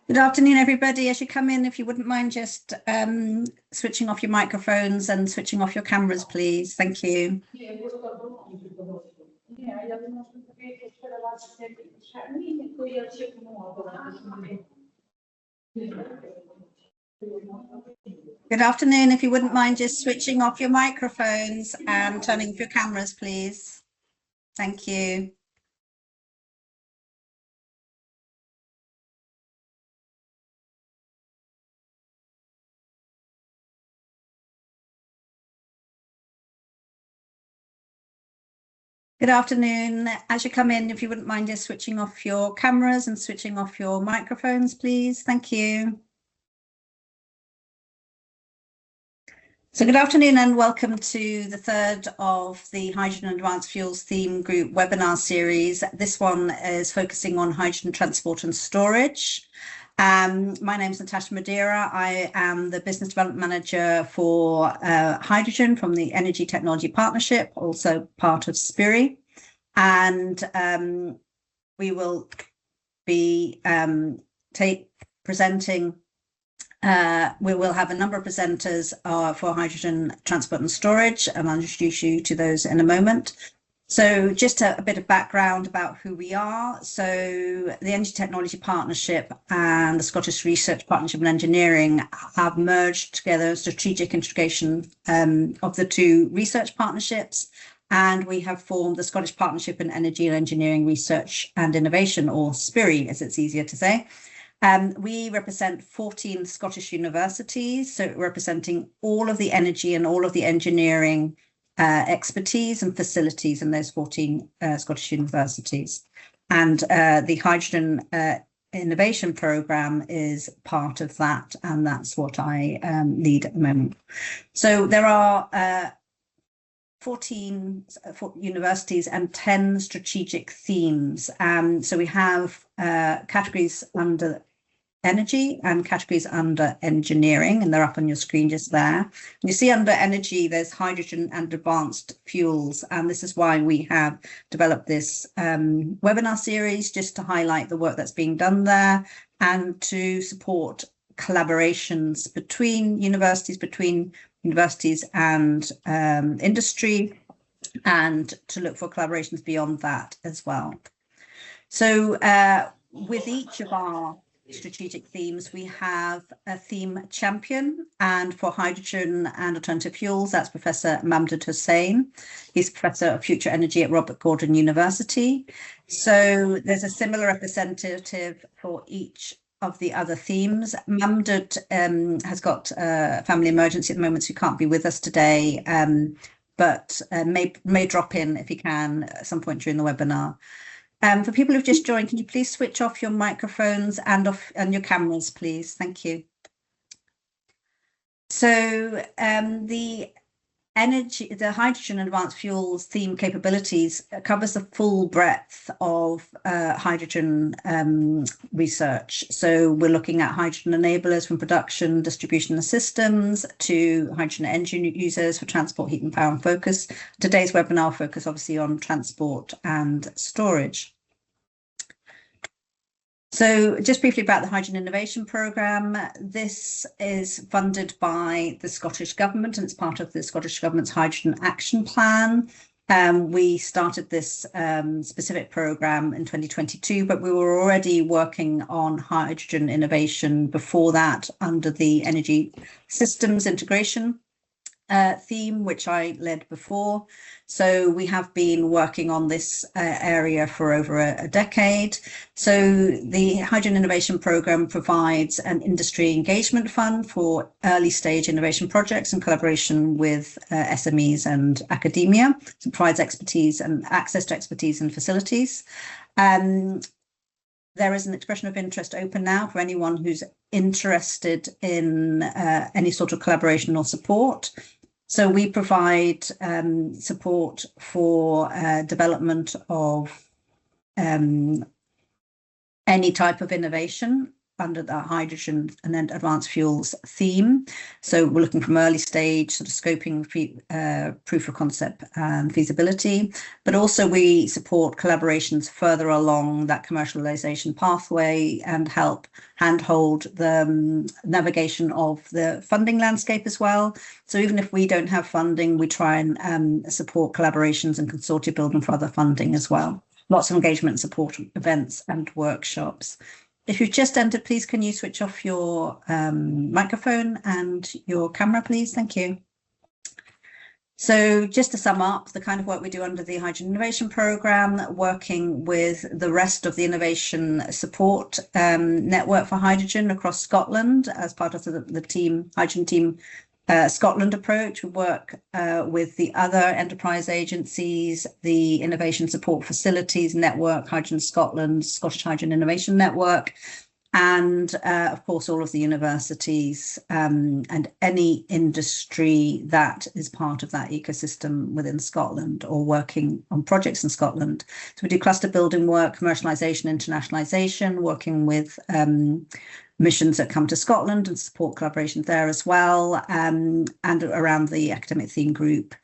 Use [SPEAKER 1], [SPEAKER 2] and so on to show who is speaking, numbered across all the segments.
[SPEAKER 1] Good afternoon, everybody. As you come in, if you wouldn't mind just switching off your microphones and switching off your cameras, please. Thank you. Good afternoon. If you wouldn't mind just switching off your microphones and turning off your cameras, please. Thank you. Good afternoon. As you come in, if you wouldn't mind just switching off your cameras and switching off your microphones, please. Thank you. So good afternoon and welcome to the third of the Hydrogen and Advanced Fuels Theme Group webinar series. This one is focusing on hydrogen transport and storage. My name is Natasha Madeira. I am the Business Development Manager for hydrogen from the Energy Technology Partnership, also part of SPEERI. And we will be presenting. We will have a number of presenters for hydrogen transport and storage, and I'll introduce you to those in a moment. So just a bit of background about who we are. So the Energy Technology Partnership and the Scottish Research Partnership and Engineering have merged together a strategic integration of the two research partnerships. And we have formed the Scottish Partnership in Energy and Engineering Research and Innovation, or SPEERI, as it's easier to say. We represent 14 Scottish universities, so representing all of the energy and all of the engineering expertise and facilities in those 14 Scottish universities. And the Hydrogen Innovation Programme is part of that, and that's what I lead at the moment. So there are 14 universities and 10 strategic themes. So we have categories under energy and categories under engineering, and they're up on your screen just there. And you see under energy, there's hydrogen and advanced fuels. And this is why we have developed this webinar series, just to highlight the work that's being done there and to support collaborations between universities and industry, and to look for collaborations beyond that as well. So with each of our strategic themes, we have a theme champion, and for hydrogen and alternative fuels, that's Professor Mamdouh Hussain. He's Professor of Future Energy at Robert Gordon University. So there's a similar representative for each of the other themes. Mamdouh has got a family emergency at the moment, so he can't be with us today, but may drop in if he can at some point during the webinar. For people who've just joined, can you please switch off your microphones and your cameras, please? Thank you. So the hydrogen and advanced fuels theme capabilities covers the full breadth of hydrogen research. So we're looking at hydrogen enablers from production, distribution and systems to hydrogen engine users for transport, heat and power and focus. Today's webinar focus obviously on transport and storage. So just briefly about the Hydrogen Innovation Programme. This is funded by the Scottish Government, and it's part of the Scottish Government's Hydrogen Action Plan. We started this specific programme in 2022, but we were already working on hydrogen innovation before that under the Energy Systems Integration theme, which I led before. So we have been working on this area for over a decade. So the Hydrogen Innovation Programme provides an industry engagement fund for early stage innovation projects in collaboration with SMEs and academia. So it provides expertise and access to expertise and facilities. There is an expression of interest open now for anyone who's interested in any sort of collaboration or support. So we provide support for development of any type of innovation under the hydrogen and then advanced fuels theme. So we're looking from early stage sort of scoping, proof of concept and feasibility, but also we support collaborations further along that commercialization pathway and help handhold the navigation of the funding landscape as well. So even if we don't have funding, we try and support collaborations and consortia building for other funding as well. Lots of engagement and support events and workshops. If you've just entered, please can you switch off your microphone and your camera, please? Thank you. So just to sum up, the kind of work we do under the Hydrogen Innovation Programme, working with the rest of the innovation support network for hydrogen across Scotland as part of the team, Hydrogen Team Scotland approach. We work with the other enterprise agencies, the Innovation Support Facilities Network, Hydrogen Scotland, Scottish Hydrogen Innovation Network, and of course all of the universities and any industry that is part of that ecosystem within Scotland or working on projects in Scotland. So we do cluster building work, commercialisation, internationalisation, working with missions that come to Scotland and support collaborations there as well, and around the academic theme group.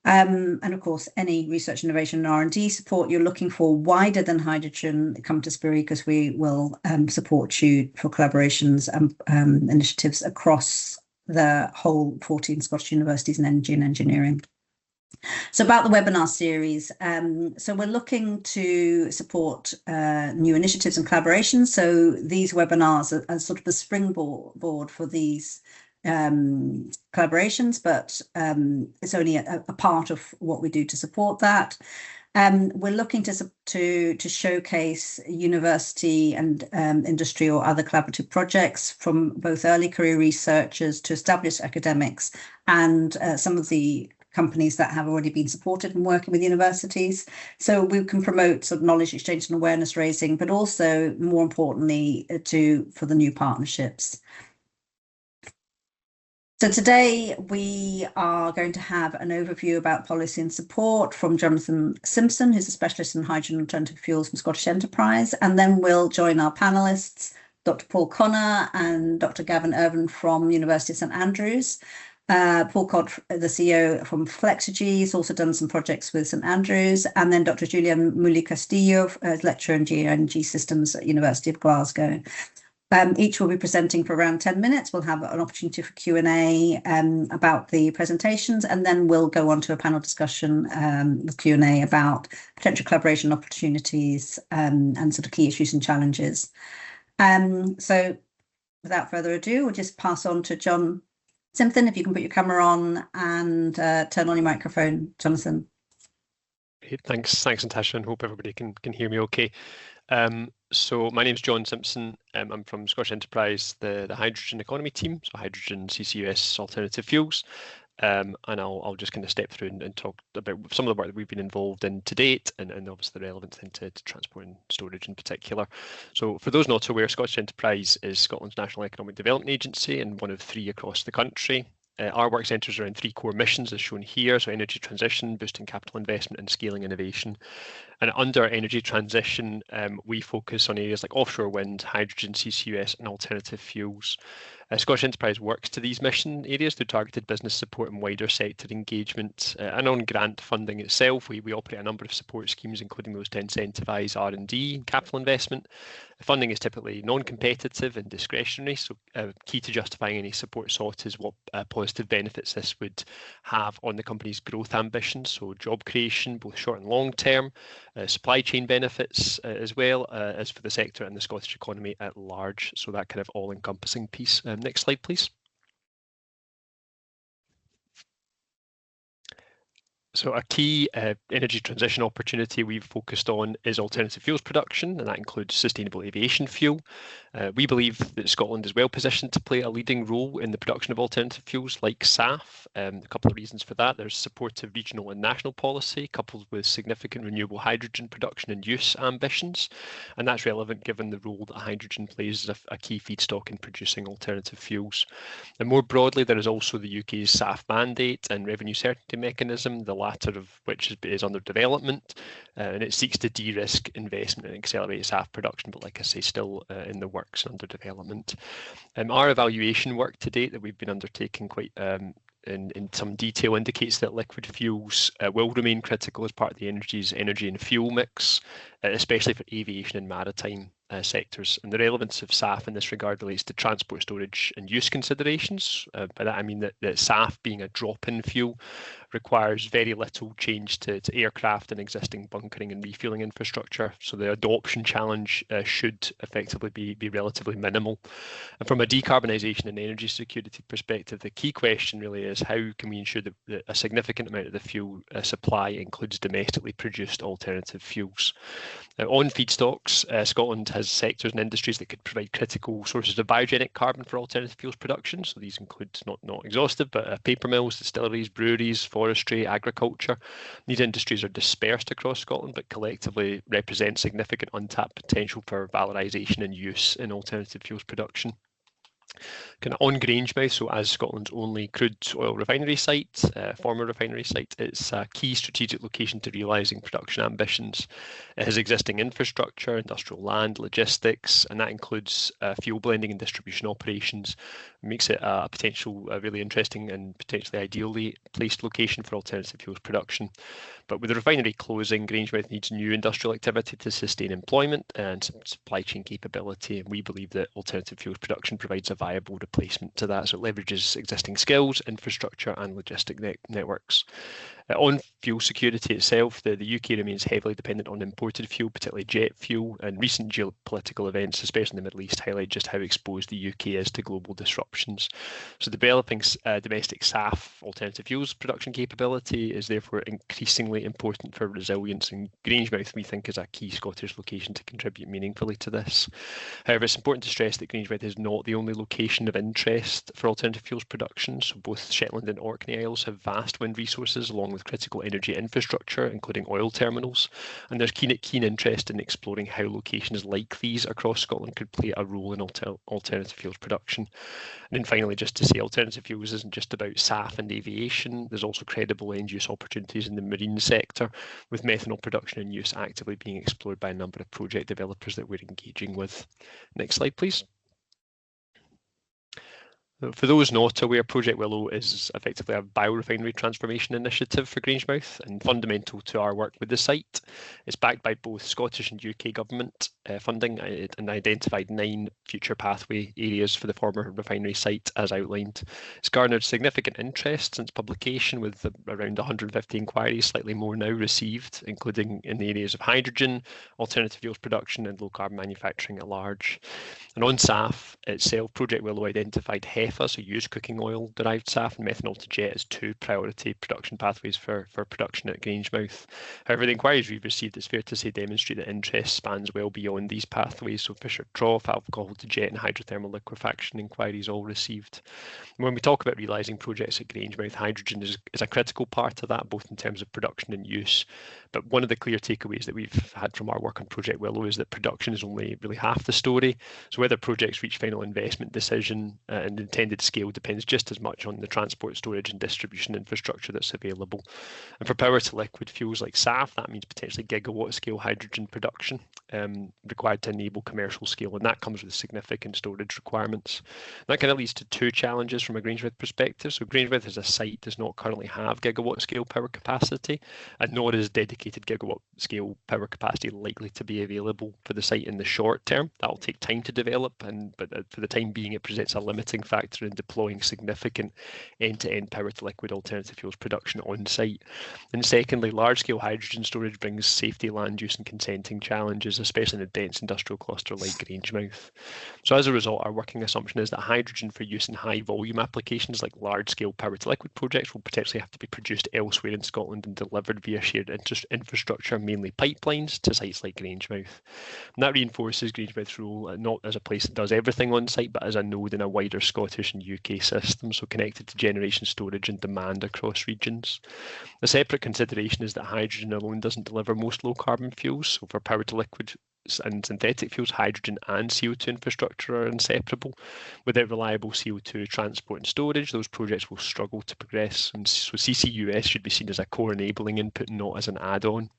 [SPEAKER 1] And of course, any research, innovation and R&D support you're looking for wider than hydrogen, come to SPEERI because we will support you for collaborations and initiatives across the whole 14 Scottish universities in energy and engineering. So about the webinar series, so we're looking to support new initiatives and collaborations. So these webinars are sort of the springboard for these collaborations, but it's only a part of what we do to support that. We're looking to showcase university and industry or other collaborative projects from both early career researchers to established academics and some of the companies that have already been supported and working with universities. So we can promote sort of knowledge exchange and awareness raising, but also more importantly for the new partnerships. So today we are going to have an overview about policy and support from Jonathan Simpson, who's a specialist in hydrogen and alternative fuels from Scottish Enterprise, and then we'll join our panelists, Dr. Paul Connor and Dr. Gavin Irvin from University of St Andrews. Paul Codd, the CEO from Flexigy, has also done some projects with St Andrews, and then Dr. Julian Muli-Castillo, lecturer in Geoenergy Systems at University of Glasgow. Each will be presenting for around 10 minutes. We'll have an opportunity for Q&A about the presentations, and then we'll go on to a panel discussion with Q&A about potential collaboration opportunities and sort of key issues and challenges. So without further ado, we'll just pass on to John Simpson, if you can put your camera on and turn on your microphone, Jonathan.
[SPEAKER 2] Thanks, Natasha, and hope everybody can hear me okay. So my name's John Simpson. I'm from Scottish Enterprise, the hydrogen economy team, so hydrogen, CCUS, alternative fuels. And I'll just kind of step through and talk about some of the work that we've been involved in to date, and obviously the relevance into transport and storage in particular. So for those not aware, Scottish Enterprise is Scotland's National Economic Development Agency and one of 3 across the country. Our work centres around 3 core missions as shown here, so energy transition, boosting capital investment and scaling innovation. And under energy transition, we focus on areas like offshore wind, hydrogen, CCUS and alternative fuels. Scottish Enterprise works to these mission areas through targeted business support and wider sector engagement. And on grant funding itself, we operate a number of support schemes, including those to incentivise R&D and capital investment. Funding is typically non-competitive and discretionary, so key to justifying any support sought is what positive benefits this would have on the company's growth ambitions, so job creation, both short and long term, supply chain benefits as well as for the sector and the Scottish economy at large, so that kind of all-encompassing piece. Next slide, please. So a key energy transition opportunity we've focused on is alternative fuels production, and that includes sustainable aviation fuel. We believe that Scotland is well positioned to play a leading role in the production of alternative fuels like SAF. A couple of reasons for that. There's supportive regional and national policy coupled with significant renewable hydrogen production and use ambitions, and that's relevant given the role that hydrogen plays as a key feedstock in producing alternative fuels. And more broadly, there is also the UK's SAF mandate and revenue certainty mechanism, the latter of which is under development, and it seeks to de-risk investment and accelerate SAF production, but like I say, still in the works and under development. Our evaluation work to date that we've been undertaking quite in some detail indicates that liquid fuels will remain critical as part of the energy and fuel mix, especially for aviation and maritime sectors. And the relevance of SAF in this regard relates to transport, storage and use considerations. By that I mean that SAF, being a drop-in fuel, requires very little change to aircraft and existing bunkering and refueling infrastructure. So the adoption challenge should effectively be relatively minimal. And from a decarbonisation and energy security perspective, the key question really is how can we ensure that a significant amount of the fuel supply includes domestically produced alternative fuels. On feedstocks, Scotland has sectors and industries that could provide critical sources of biogenic carbon for alternative fuels production. So these include, not exhaustive, but paper mills, distilleries, breweries, forestry, agriculture. These industries are dispersed across Scotland, but collectively represent significant untapped potential for valorisation and use in alternative fuels production. Kind of on Grangemouth, so as Scotland's only crude oil refinery site, former refinery site, it's a key strategic location to realising production ambitions. It has existing infrastructure, industrial land, logistics, and that includes fuel blending and distribution operations. It makes it a potential really interesting and potentially ideally placed location for alternative fuels production. But with the refinery closing, Grangemouth needs new industrial activity to sustain employment and supply chain capability. And we believe that alternative fuels production provides a viable replacement to that. So it leverages existing skills, infrastructure and logistic networks. On fuel security itself, the UK remains heavily dependent on imported fuel, particularly jet fuel, and recent geopolitical events, especially in the Middle East, highlight just how exposed the UK is to global disruptions. So developing domestic SAF, alternative fuels production capability, is therefore increasingly important for resilience, and Grangemouth, we think, is a key Scottish location to contribute meaningfully to this. However, it's important to stress that Grangemouth is not the only location of interest for alternative fuels production. So both Shetland and Orkney Isles have vast wind resources along with critical energy infrastructure, including oil terminals, and there's keen interest in exploring how locations like these across Scotland could play a role in alternative fuels production. And then finally, just to say, alternative fuels isn't just about SAF and aviation. There's also credible end-use opportunities in the marine sector, with methanol production and use actively being explored by a number of project developers that we're engaging with. Next slide, please. For those not aware, Project Willow is effectively a biorefinery transformation initiative for Grangemouth and fundamental to our work with the site. It's backed by both Scottish and UK government funding and identified 9 future pathway areas for the former refinery site as outlined. It's garnered significant interest since publication, with around 150 inquiries, slightly more now, received, including in the areas of hydrogen, alternative fuels production and low carbon manufacturing at large. And on SAF itself, Project Willow identified HEFA, so used cooking oil derived SAF, and methanol to jet as 2 priority production pathways for production at Grangemouth. However, the inquiries we've received, it's fair to say, demonstrate that interest spans well beyond these pathways. So Fisher Trough, alcohol to jet and hydrothermal liquefaction inquiries all received. And when we talk about realising projects at Grangemouth, hydrogen is a critical part of that, both in terms of production and use. But one of the clear takeaways that we've had from our work on Project Willow is that production is only really half the story. So whether projects reach final investment decision and intended scale depends just as much on the transport, storage and distribution infrastructure that's available. And for power to liquid fuels like SAF, that means potentially gigawatt scale hydrogen production required to enable commercial scale, and that comes with significant storage requirements. And that kind of leads to 2 challenges from a Grangemouth perspective. So Grangemouth as a site does not currently have gigawatt scale power capacity, and nor is dedicated gigawatt scale power capacity likely to be available for the site in the short term. That will take time to develop, but for the time being, it presents a limiting factor in deploying significant end-to-end power to liquid alternative fuels production on site. And secondly, large-scale hydrogen storage brings safety, land use and consenting challenges, especially in a dense industrial cluster like Grangemouth. So as a result, our working assumption is that hydrogen for use in high volume applications like large-scale power to liquid projects will potentially have to be produced elsewhere in Scotland and delivered via shared infrastructure, mainly pipelines, to sites like Grangemouth. And that reinforces Grangemouth's role not as a place that does everything on site, but as a node in a wider Scottish and UK system, so connected to generation, storage and demand across regions. A separate consideration is that hydrogen alone doesn't deliver most low carbon fuels. So for power to liquid and synthetic fuels, hydrogen and CO2 infrastructure are inseparable. Without reliable CO2 transport and storage, those projects will struggle to progress. And so CCUS should be seen as a core enabling input, not as an add-on.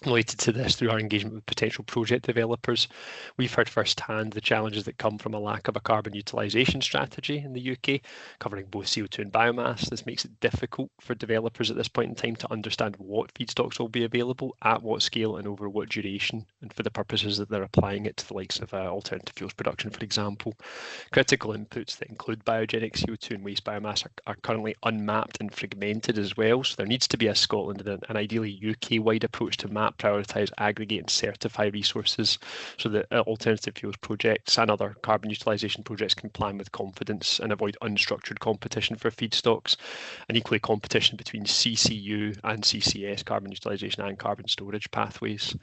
[SPEAKER 2] Related to this, through our engagement with potential project developers, we've heard firsthand the challenges that come from a lack of a carbon utilisation strategy in the UK, covering both CO2 and biomass. This makes it difficult for developers at this point in time to understand what feedstocks will be available, at what scale and over what duration, and for the purposes that they're applying it to the likes of alternative fuels production, for example. Critical inputs that include biogenic CO2 and waste biomass are currently unmapped and fragmented as well, so there needs to be a Scotland and an ideally UK-wide approach to map, prioritise, aggregate and certify resources so that alternative fuels projects and other carbon utilisation projects can plan with confidence and avoid unstructured competition for feedstocks, and equally competition between CCU and CCS, carbon utilisation and carbon storage pathways.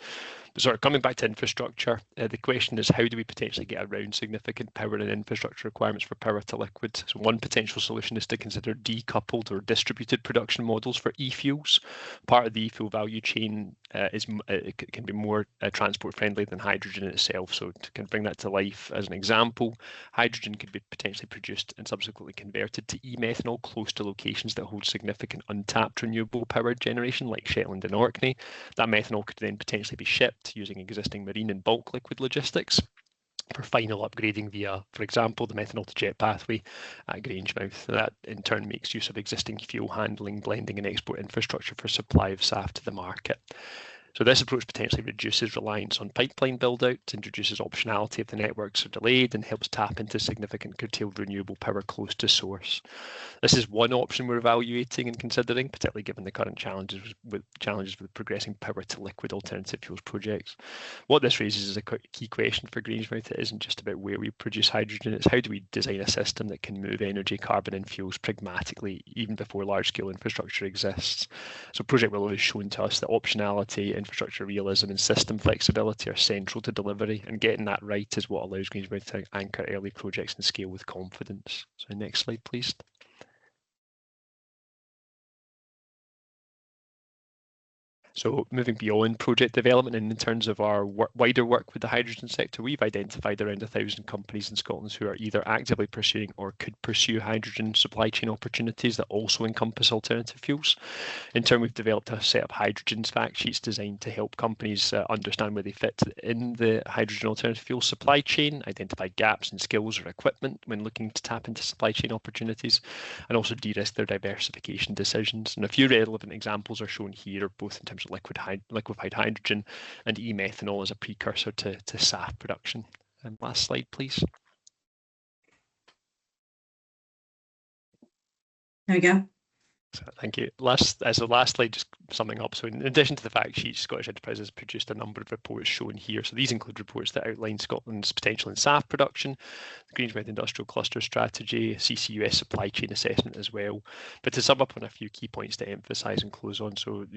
[SPEAKER 2] But sort of coming back to infrastructure, the question is, how do we potentially get around significant power and infrastructure requirements for power to liquid? So one potential solution is to consider decoupled or distributed production models for e-fuels. Part of the e-fuel value chain can be more transport friendly than hydrogen itself. So to bring that to life, as an example, hydrogen could be potentially produced and subsequently converted to e-methanol close to locations that hold significant untapped renewable power generation, like Shetland and Orkney. That methanol could then potentially be shipped using existing marine and bulk liquid logistics for final upgrading via, for example, the methanol to jet pathway at Grangemouth. That in turn makes use of existing fuel handling, blending and export infrastructure for supply of SAF to the market. So this approach potentially reduces reliance on pipeline build-out, introduces optionality if the networks are delayed, and helps tap into significant curtailed renewable power close to source. This is one option we're evaluating and considering, particularly given the current challenges with progressing power to liquid alternative fuels projects. What this raises is a key question for Grangemouth. It isn't just about where we produce hydrogen, it's how do we design a system that can move energy, carbon and fuels pragmatically, even before large-scale infrastructure exists. So Project Willow has shown to us that optionality, infrastructure realism and system flexibility are central to delivery, and getting that right is what allows Grangemouth to anchor early projects and scale with confidence. So next slide, please. So moving beyond project development and in terms of our wider work with the hydrogen sector, we've identified around 1,000 companies in Scotland who are either actively pursuing or could pursue hydrogen supply chain opportunities that also encompass alternative fuels. In turn, we've developed a set of hydrogen fact sheets designed to help companies understand where they fit in the hydrogen alternative fuel supply chain, identify gaps in skills or equipment when looking to tap into supply chain opportunities, and also de-risk their diversification decisions. And a few relevant examples are shown here, both in terms of liquefied hydrogen and e-methanol as a precursor to SAF production. Last slide, please.
[SPEAKER 1] There we go.
[SPEAKER 2] So, thank you. Last slide, just summing up. So in addition to the fact sheet, Scottish Enterprise has produced a number of reports shown here. So these include reports that outline Scotland's potential in SAF production, the Grangemouth Industrial Cluster Strategy, CCUS supply chain assessment as well. But to sum up on a few key points to emphasise and close on, so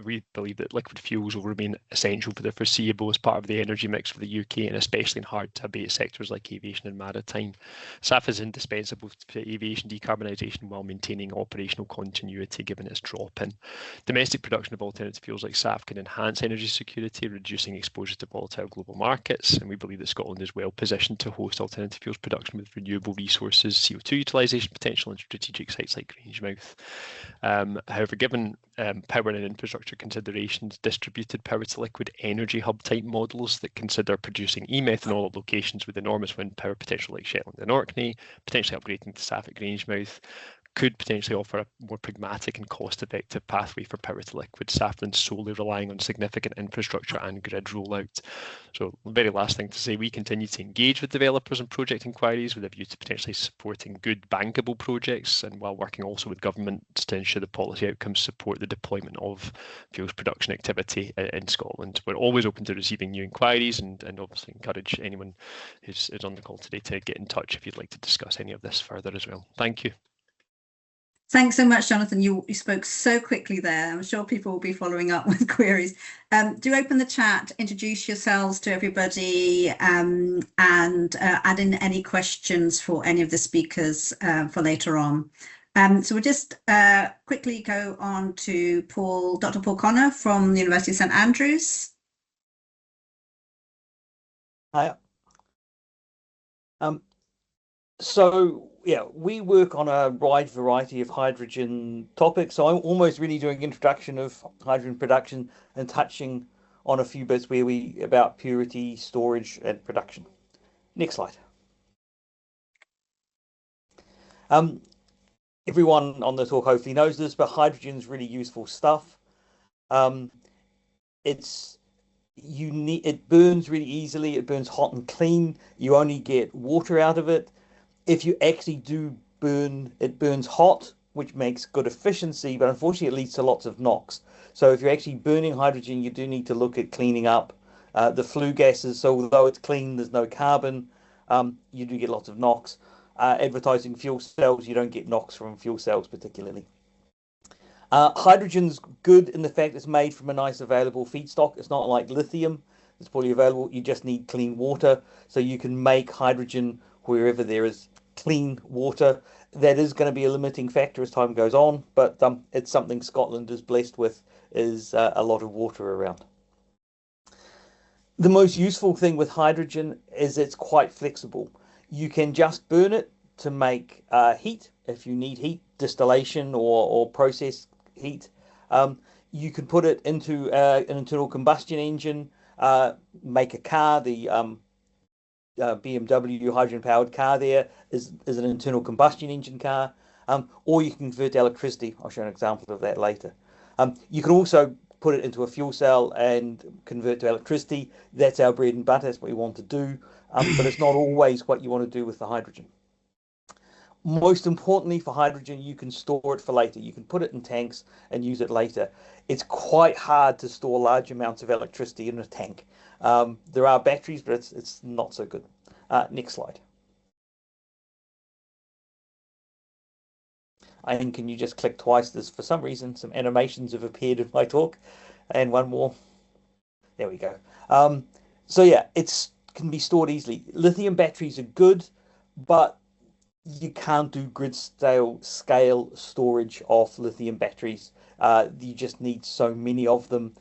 [SPEAKER 2] we believe that liquid fuels will remain essential for the foreseeable as part of the energy mix for the UK, and especially in hard to abate sectors like aviation and maritime. SAF is indispensable to aviation decarbonisation while maintaining operational continuity given its drop-in. Domestic production of alternative fuels like SAF can enhance energy security, reducing exposure to volatile global markets, and we believe that Scotland is well positioned to host alternative fuels production with renewable resources, CO2 utilisation potential and strategic sites like Grangemouth. However, given power and infrastructure considerations, distributed power to liquid energy hub type models that consider producing e-methanol at locations with enormous wind power potential like Shetland and Orkney, potentially upgrading to SAF at Grangemouth, could potentially offer a more pragmatic and cost-effective pathway for power to liquid SAF than solely relying on significant infrastructure and grid rollout. So the very last thing to say, we continue to engage with developers and project inquiries with a view to potentially supporting good bankable projects, and while working also with governments to ensure the policy outcomes support the deployment of fuels production activity in Scotland. We're always open to receiving new inquiries and obviously encourage anyone who's on the call today to get in touch if you'd like to discuss any of this further as well. Thank you.
[SPEAKER 1] Thanks so much, Jonathan. You spoke so quickly there. I'm sure people will be following up with queries. Do open the chat, introduce yourselves to everybody, and add in any questions for any of the speakers for later on. So we'll just quickly go on to Dr. Paul Connor from the University of St Andrews.
[SPEAKER 3] Hi. Um, so yeah, we work on a wide variety of hydrogen topics. So I'm almost really doing introduction of hydrogen production and touching on a few bits where we about purity, storage, and production. Next slide. Um, Everyone on the talk hopefully knows this, but hydrogen is really useful stuff. Um, it's it burns really easily. It burns hot and clean. You only get water out of it. If you actually do burn, it burns hot, which makes good efficiency, but unfortunately it leads to lots of NOx. So if you're actually burning hydrogen, you do need to look at cleaning up the flue gases. So although it's clean, there's no carbon, you do get lots of NOx. Advertising fuel cells, you don't get NOx from fuel cells particularly. Hydrogen's good in the fact it's made from a nice available feedstock. It's not like lithium. It's fully available. You just need clean water. So you can make hydrogen wherever there is clean water. That is going to be a limiting factor as time goes on, but it's something Scotland is blessed with, is a lot of water around. The most useful thing with hydrogen is it's quite flexible. You can just burn it to make heat if you need heat, distillation or process heat. You can put it into an internal combustion engine, make a car. The BMW hydrogen-powered car there is an internal combustion engine car, or you can convert to electricity. I'll show an example of that later. You can also put it into a fuel cell and convert to electricity. That's our bread and butter. That's what we want to do, but it's not always what you want to do with the hydrogen. Most importantly for hydrogen, you can store it for later. You can put it in tanks and use it later. It's quite hard to store large amounts of electricity in a tank. There are batteries, but it's not so good. Next slide. And can you just click twice? There's, for some reason, some animations have appeared in my talk. And one more. There we go. So yeah, it can be stored easily. Lithium batteries are good, but you can't do grid scale storage of lithium batteries. You just need so many of them.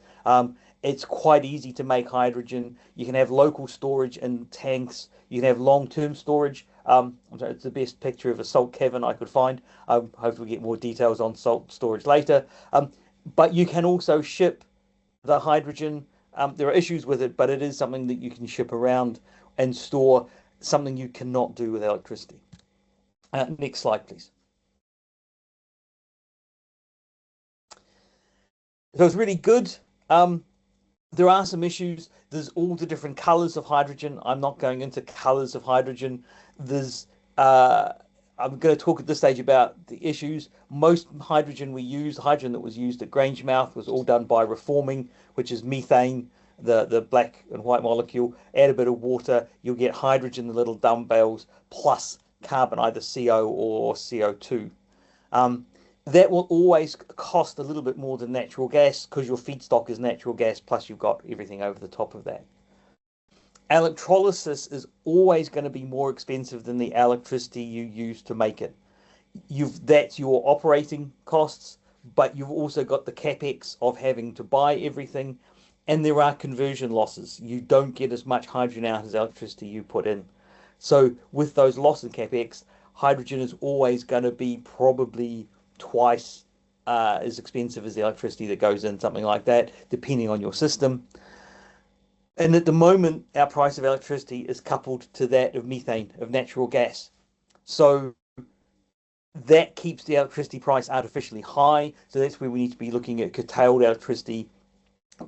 [SPEAKER 3] It's quite easy to make hydrogen. You can have local storage in tanks. You can have long-term storage. It's the best picture of a salt cavern I could find. Hopefully we'll get more details on salt storage later. But you can also ship the hydrogen. There are issues with it, but it is something that you can ship around and store, something you cannot do with electricity. Next slide, please. So it's really good. There are some issues. There's all the different colors of hydrogen. I'm not going into colors of hydrogen. I'm going to talk at this stage about the issues. Most hydrogen we use, the hydrogen that was used at Grangemouth was all done by reforming, which is methane, the black and white molecule. Add a bit of water, you'll get hydrogen, the little dumbbells, plus carbon, either CO or CO2. That will always cost a little bit more than natural gas because your feedstock is natural gas, plus you've got everything over the top of that. Electrolysis is always going to be more expensive than the electricity you use to make it. That's your operating costs, but you've also got the capex of having to buy everything, and there are conversion losses. You don't get as much hydrogen out as electricity you put in. So with those losses in capex, hydrogen is always going to be probably twice as expensive as the electricity that goes in, something like that, depending on your system. And at the moment, our price of electricity is coupled to that of methane, of natural gas. So that keeps the electricity price artificially high. So that's where we need to be looking at curtailed electricity,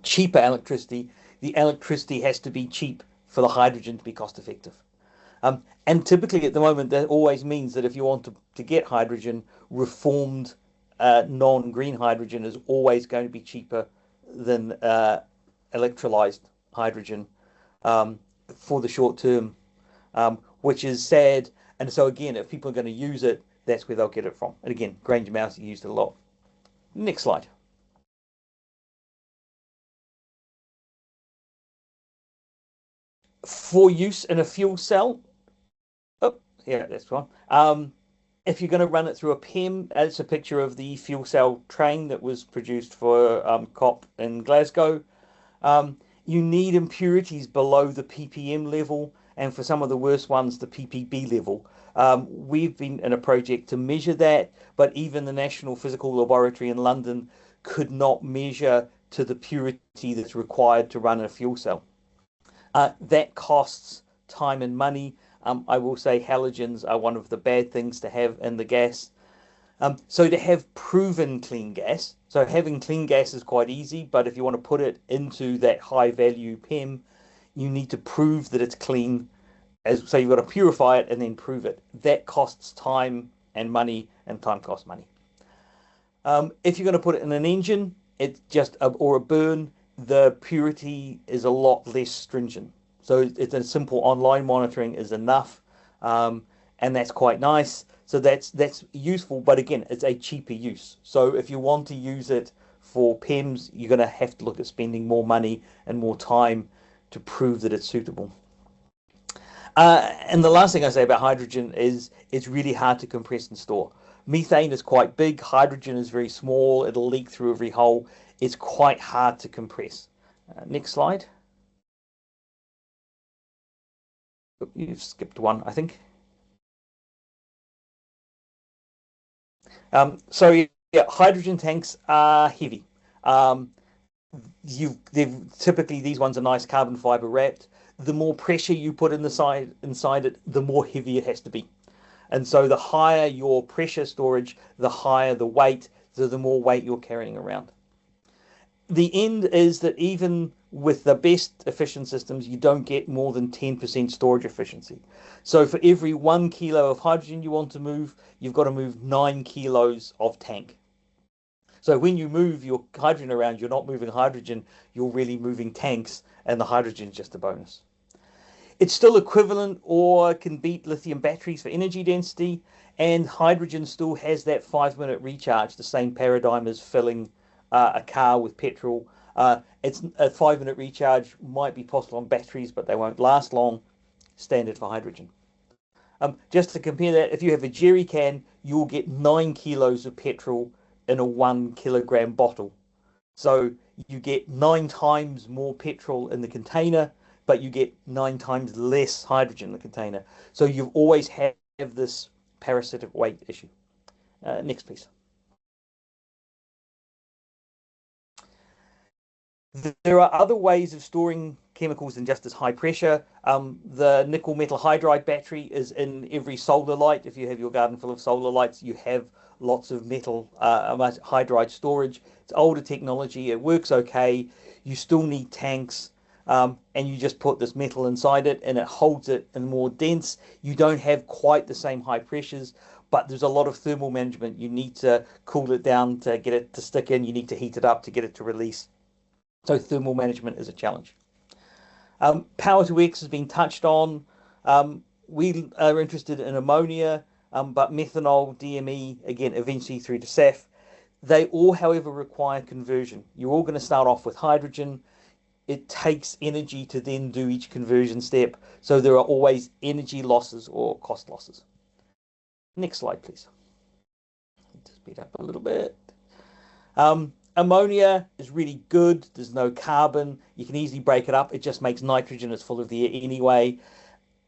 [SPEAKER 3] cheaper electricity. The electricity has to be cheap for the hydrogen to be cost effective. And typically at the moment, that always means that if you want to get hydrogen, reformed non-green hydrogen is always going to be cheaper than electrolyzed hydrogen for the short term, which is sad. And so again, if people are going to use it, that's where they'll get it from. And again, Grangemouth used it a lot. Next slide. For use in a fuel cell, oh, yeah, that's one. If you're going to run it through a PEM, it's a picture of the fuel cell train that was produced for COP in Glasgow. You need impurities below the ppm level, and for some of the worst ones, the ppb level. We've been in a project to measure that, but even the National Physical Laboratory in London could not measure to the purity that's required to run a fuel cell. That costs time and money. I will say halogens are one of the bad things to have in the gas. So to have proven clean gas, so having clean gas is quite easy, but if you want to put it into that high value PEM, you need to prove that it's clean. So you've got to purify it and then prove it. That costs time and money, and time costs money. If you're going to put it in an engine, or a burn, the purity is a lot less stringent. So it's a simple online monitoring is enough, and that's quite nice. So that's useful, but again, it's a cheaper use. So if you want to use it for PEMs, you're going to have to look at spending more money and more time to prove that it's suitable. And the last thing I say about hydrogen is it's really hard to compress and store. Methane is quite big, hydrogen is very small, it'll leak through every hole. It's quite hard to compress. Next slide. You've skipped one, I think. So yeah, hydrogen tanks are heavy. Typically these ones are nice carbon fiber wrapped. The more pressure you put inside it, the more heavy it has to be. And so the higher your pressure storage, the higher the weight, so the more weight you're carrying around. The end is that even with the best efficient systems, you don't get more than 10% storage efficiency. So for every 1 kilo of hydrogen you want to move, you've got to move 9 kilos of tank. So when you move your hydrogen around, you're not moving hydrogen, you're really moving tanks, and the hydrogen is just a bonus. It's still equivalent or can beat lithium batteries for energy density, and hydrogen still has that 5-minute recharge, the same paradigm as filling a car with petrol. It's a 5-minute recharge, might be possible on batteries, but they won't last long. Standard for hydrogen. Just to compare that, if you have a jerry can, you'll get 9 kilos of petrol in a 1 kilogram bottle. So you get 9 times more petrol in the container, but you get 9 times less hydrogen in the container. So you always have this parasitic weight issue. Next, please. There are other ways of storing chemicals than just as high pressure. The nickel metal hydride battery is in every solar light. If you have your garden full of solar lights, you have lots of metal hydride storage. It's older technology. It works okay. You still need tanks, and you just put this metal inside it, and it holds it in more dense. You don't have quite the same high pressures, but there's a lot of thermal management. You need to cool it down to get it to stick in. You need to heat it up to get it to release. So thermal management is a challenge. Power to X has been touched on. We are interested in ammonia, but methanol, DME, again, eventually through to SAF. They all, however, require conversion. You're all going to start off with hydrogen. It takes energy to then do each conversion step. So there are always energy losses or cost losses. Next slide, please. Just speed up a little bit. Ammonia is really good. There's no carbon. You can easily break it up. It just makes nitrogen. It's full of the air anyway.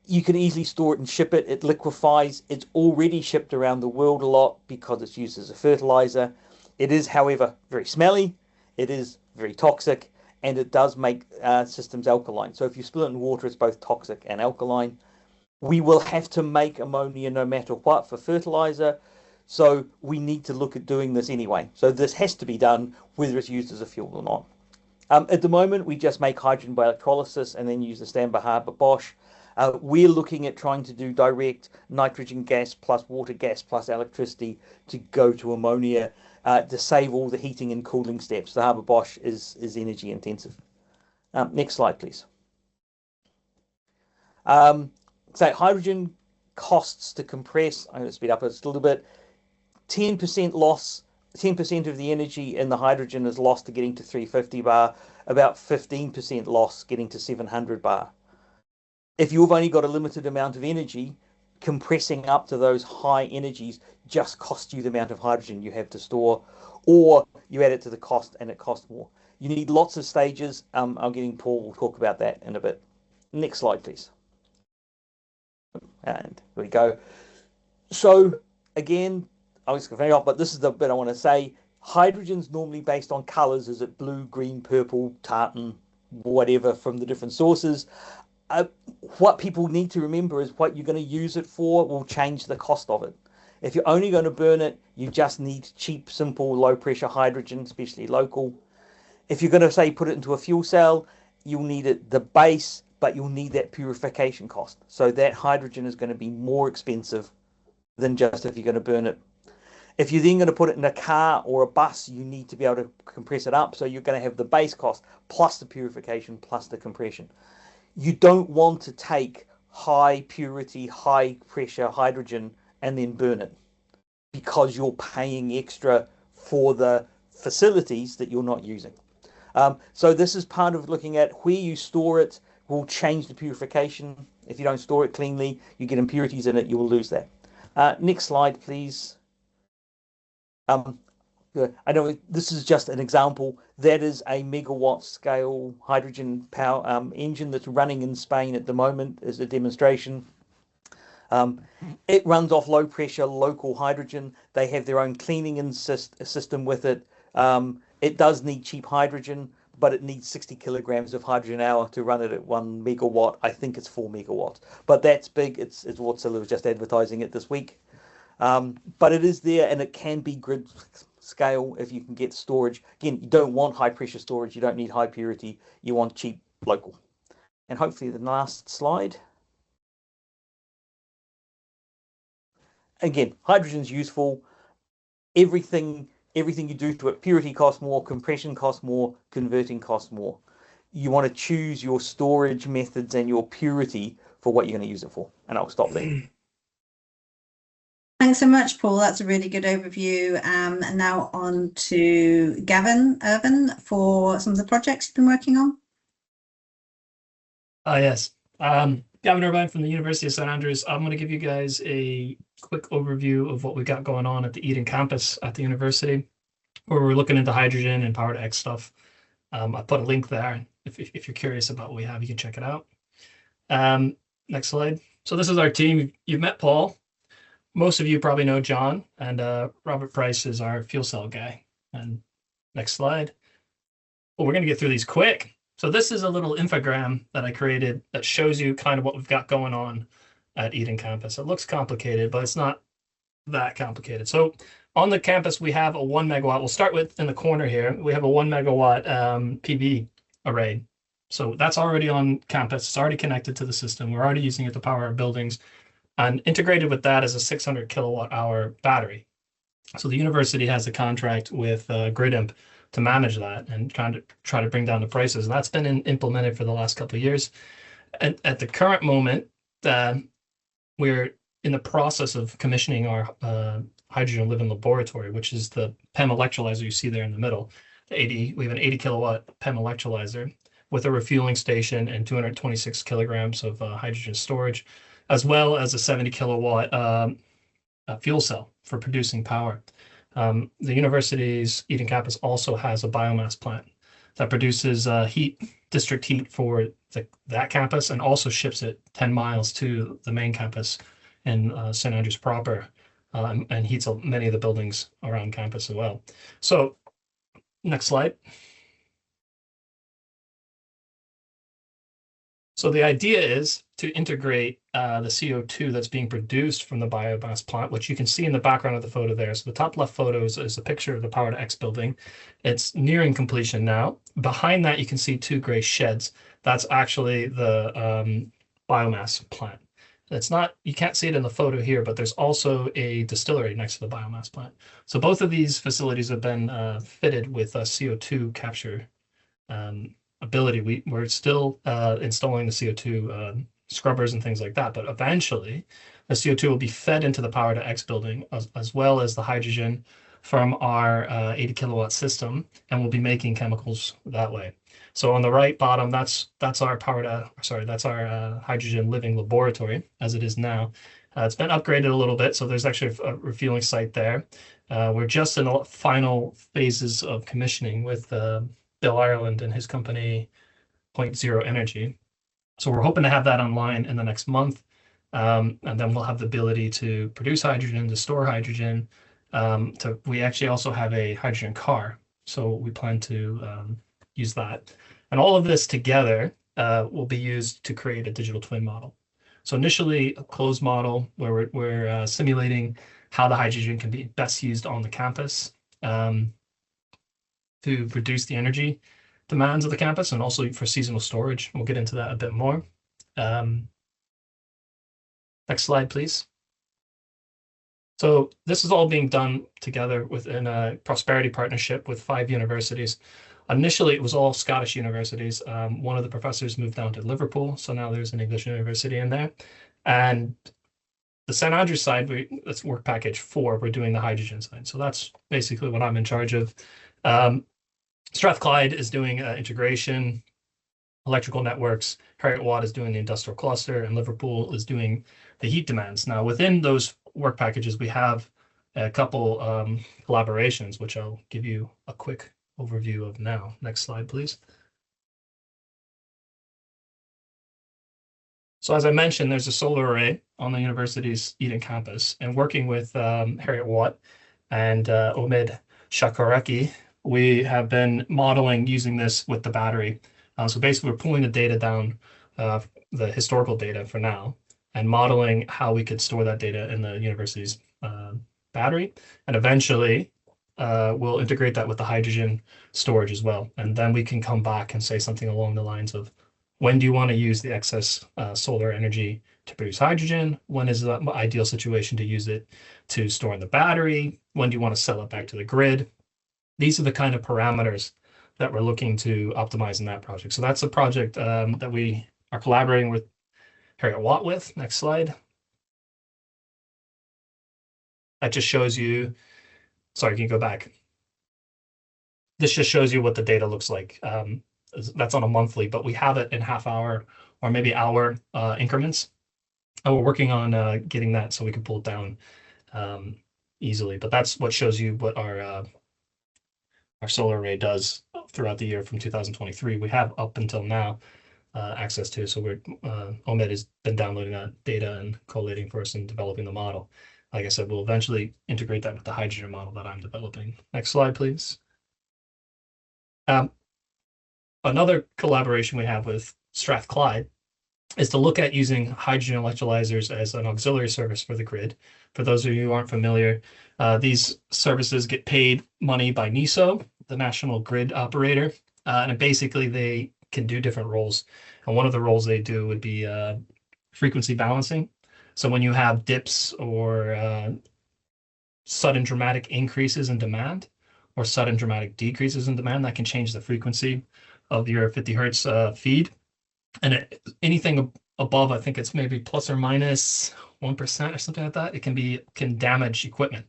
[SPEAKER 3] You can easily store it and ship it. It liquefies. It's already shipped around the world a lot because it's used as a fertilizer. It is, however, very smelly. It is very toxic, and it does make systems alkaline. So if you spill it in water, it's both toxic and alkaline. We will have to make ammonia no matter what for fertilizer. So we need to look at doing this anyway. So this has to be done whether it's used as a fuel or not. At the moment, we just make hydrogen by electrolysis and then use the Standard Haber-Bosch. We're looking at trying to do direct nitrogen gas plus water gas plus electricity to go to ammonia to save all the heating and cooling steps. The Haber-Bosch is energy intensive. Next slide, please. So hydrogen costs to compress. I'm going to speed up just a little bit. 10% loss, 10% of the energy in the hydrogen is lost to getting to 350 bar, about 15% loss getting to 700 bar. If you've only got a limited amount of energy, compressing up to those high energies just costs you the amount of hydrogen you have to store, or you add it to the cost and it costs more. You need lots of stages. I'm getting Paul will talk about that in a bit. Next slide, please. And here we go. So again, I was going off, but this is the bit I want to say. Hydrogen's normally based on colors. Is it blue, green, purple, tartan, whatever from the different sources? What people need to remember is what you're going to use it for will change the cost of it. If you're only going to burn it, you just need cheap, simple, low pressure hydrogen, especially local. If you're going to say put it into a fuel cell, you'll need it the base, but you'll need that purification cost. So that hydrogen is going to be more expensive than just if you're going to burn it. If you're then going to put it in a car or a bus, you need to be able to compress it up. So you're going to have the base cost plus the purification plus the compression. You don't want to take high purity, high pressure hydrogen and then burn it, because you're paying extra for the facilities that you're not using. So this is part of looking at where you store it will change the purification. If you don't store it cleanly, you get impurities in it, you will lose that. Next slide, please. I know this is just an example. That is a megawatt scale hydrogen power engine that's running in Spain at the moment as a demonstration. It runs off low pressure local hydrogen. They have their own cleaning system with it. It does need cheap hydrogen, but it needs 60 kilograms of hydrogen an hour to run it at 1 megawatt. I think it's 4 megawatts, but that's big. It's what Scylla was just advertising it this week. But it is there, and it can be grid scale if you can get storage. Again, you don't want high pressure storage. You don't need high purity. You want cheap local. And hopefully the last slide. Again, hydrogen's useful. Everything you do to it, purity costs more, compression costs more, converting costs more. You want to choose your storage methods and your purity for what you're going to use it for. And I'll stop there.
[SPEAKER 1] Thanks so much, Paul. That's a really good overview. And now on to Gavin Irvin for some of the projects you've been working on.
[SPEAKER 4] Yes. Gavin Irvine from the University of St Andrews. I'm going to give you guys a quick overview of what we got going on at the Eden campus at the university, where we're looking into hydrogen and Power-to-X stuff. I put a link there. If you're curious about what we have, you can check it out. Next slide. So this is our team. You've met Paul. Most of you probably know John, and Robert Price is our fuel cell guy. And next slide. Well, we're going to get through these quick. So this is a little infogram that I created that shows you kind of what we've got going on at Eden campus. It looks complicated, but it's not that complicated. So on the campus, we have a 1 megawatt. We'll start with in the corner here. We have a 1 megawatt PV array. So that's already on campus. It's already connected to the system. We're already using it to power our buildings. And integrated with that is a 600 kilowatt hour battery. So the university has a contract with GridImp to manage that and try to bring down the prices. And that's been implemented for the last couple of years. And at the current moment, we're in the process of commissioning our hydrogen living laboratory, which is the PEM electrolyzer you see there in the middle. We have an 80 kilowatt PEM electrolyzer with a refueling station and 226 kilograms of hydrogen storage, as well as a 70 kilowatt fuel cell for producing power. The university's Eden campus also has a biomass plant that produces district heat for that campus, and also ships it 10 miles to the main campus in St. Andrews proper, and heats many of the buildings around campus as well. So next slide. So the idea is to integrate the CO2 that's being produced from the biomass plant, which you can see in the background of the photo there. So the top left photo is a picture of the Power-to-X building. It's nearing completion now. Behind that, you can see 2 gray sheds. That's actually the biomass plant. It's not, you can't see it in the photo here, but there's also a distillery next to the biomass plant. So both of these facilities have been fitted with a CO2 capture ability. We're still installing the CO2 scrubbers and things like that, but eventually the CO2 will be fed into the Power-to-X building as well as the hydrogen from our 80 kilowatt system, and we'll be making chemicals that way. So on the right bottom, that's our hydrogen living laboratory as it is now. It's been upgraded a little bit, so there's actually a refueling site there. We're just in the final phases of commissioning with Bill Ireland and his company, Point Zero Energy. So we're hoping to have that online in the next month. And then we'll have the ability to produce hydrogen, to store hydrogen. We actually also have a hydrogen car. So we plan to use that. And all of this together will be used to create a digital twin model. So initially a closed model where we're simulating how the hydrogen can be best used on the campus to reduce the energy demands of the campus and also for seasonal storage. We'll get into that a bit more. Next slide, please. So this is all being done together within a prosperity partnership with 5 universities. Initially, it was all Scottish universities. One of the professors moved down to Liverpool, so now there's an English university in there. And the St. Andrews side, that's work package 4, we're doing the hydrogen side. So that's basically what I'm in charge of. Strathclyde is doing integration, electrical networks. Heriot-Watt is doing the industrial cluster, and Liverpool is doing the heat demands. Now, within those work packages, we have a couple collaborations, which I'll give you a quick overview of now. Next slide, please. So as I mentioned, there's a solar array on the university's Eden campus, and working with Heriot-Watt and Omid Shakaraki, we have been modeling using this with the battery. So basically, we're pulling the data down, the historical data for now, and modeling how we could store that data in the university's battery. And eventually, we'll integrate that with the hydrogen storage as well. And then we can come back and say something along the lines of, when do you want to use the excess solar energy to produce hydrogen? When is the ideal situation to use it to store in the battery? When do you want to sell it back to the grid? These are the kind of parameters that we're looking to optimize in that project. So that's a project that we are collaborating with Heriot-Watt with. Next slide. That just shows you, sorry, can you go back? This just shows you what the data looks like. That's on a monthly, but we have it in half-hour or maybe hour increments. And we're working on getting that so we can pull it down easily. But that's what shows you what our solar array does throughout the year from 2023. We have up until now access to, so Omid has been downloading that data and collating for us and developing the model. Like I said, we'll eventually integrate that with the hydrogen model that I'm developing. Next slide, please. Another collaboration we have with Strathclyde is to look at using hydrogen electrolyzers as an auxiliary service for the grid. For those of you who aren't familiar, these services get paid money by NESO, the national grid operator, and basically they can do different roles. And one of the roles they do would be frequency balancing. So when you have dips or sudden dramatic increases in demand or sudden dramatic decreases in demand, that can change the frequency of your 50 hertz feed. And anything above, I think it's maybe plus or minus 1% or something like that, it can damage equipment.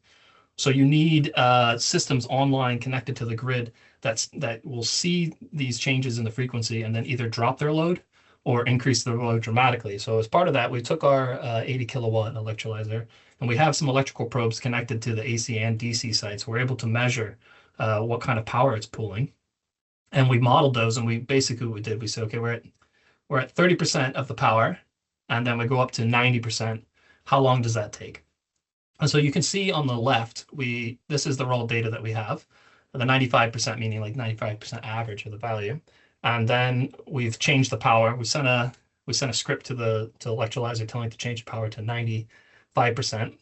[SPEAKER 4] So you need systems online connected to the grid that will see these changes in the frequency and then either drop their load or increase their load dramatically. So as part of that, we took our 80 kilowatt electrolyzer, and we have some electrical probes connected to the AC and DC sites. We're able to measure what kind of power it's pulling. And we modeled those, and we basically what we did, we said, okay, we're at 30% of the power, and then we go up to 90%. How long does that take? And so you can see on the left, this is the raw data that we have, the 95% meaning like 95% average of the value. And then we've changed the power. We sent a script to the electrolyzer telling it to change the power to 95%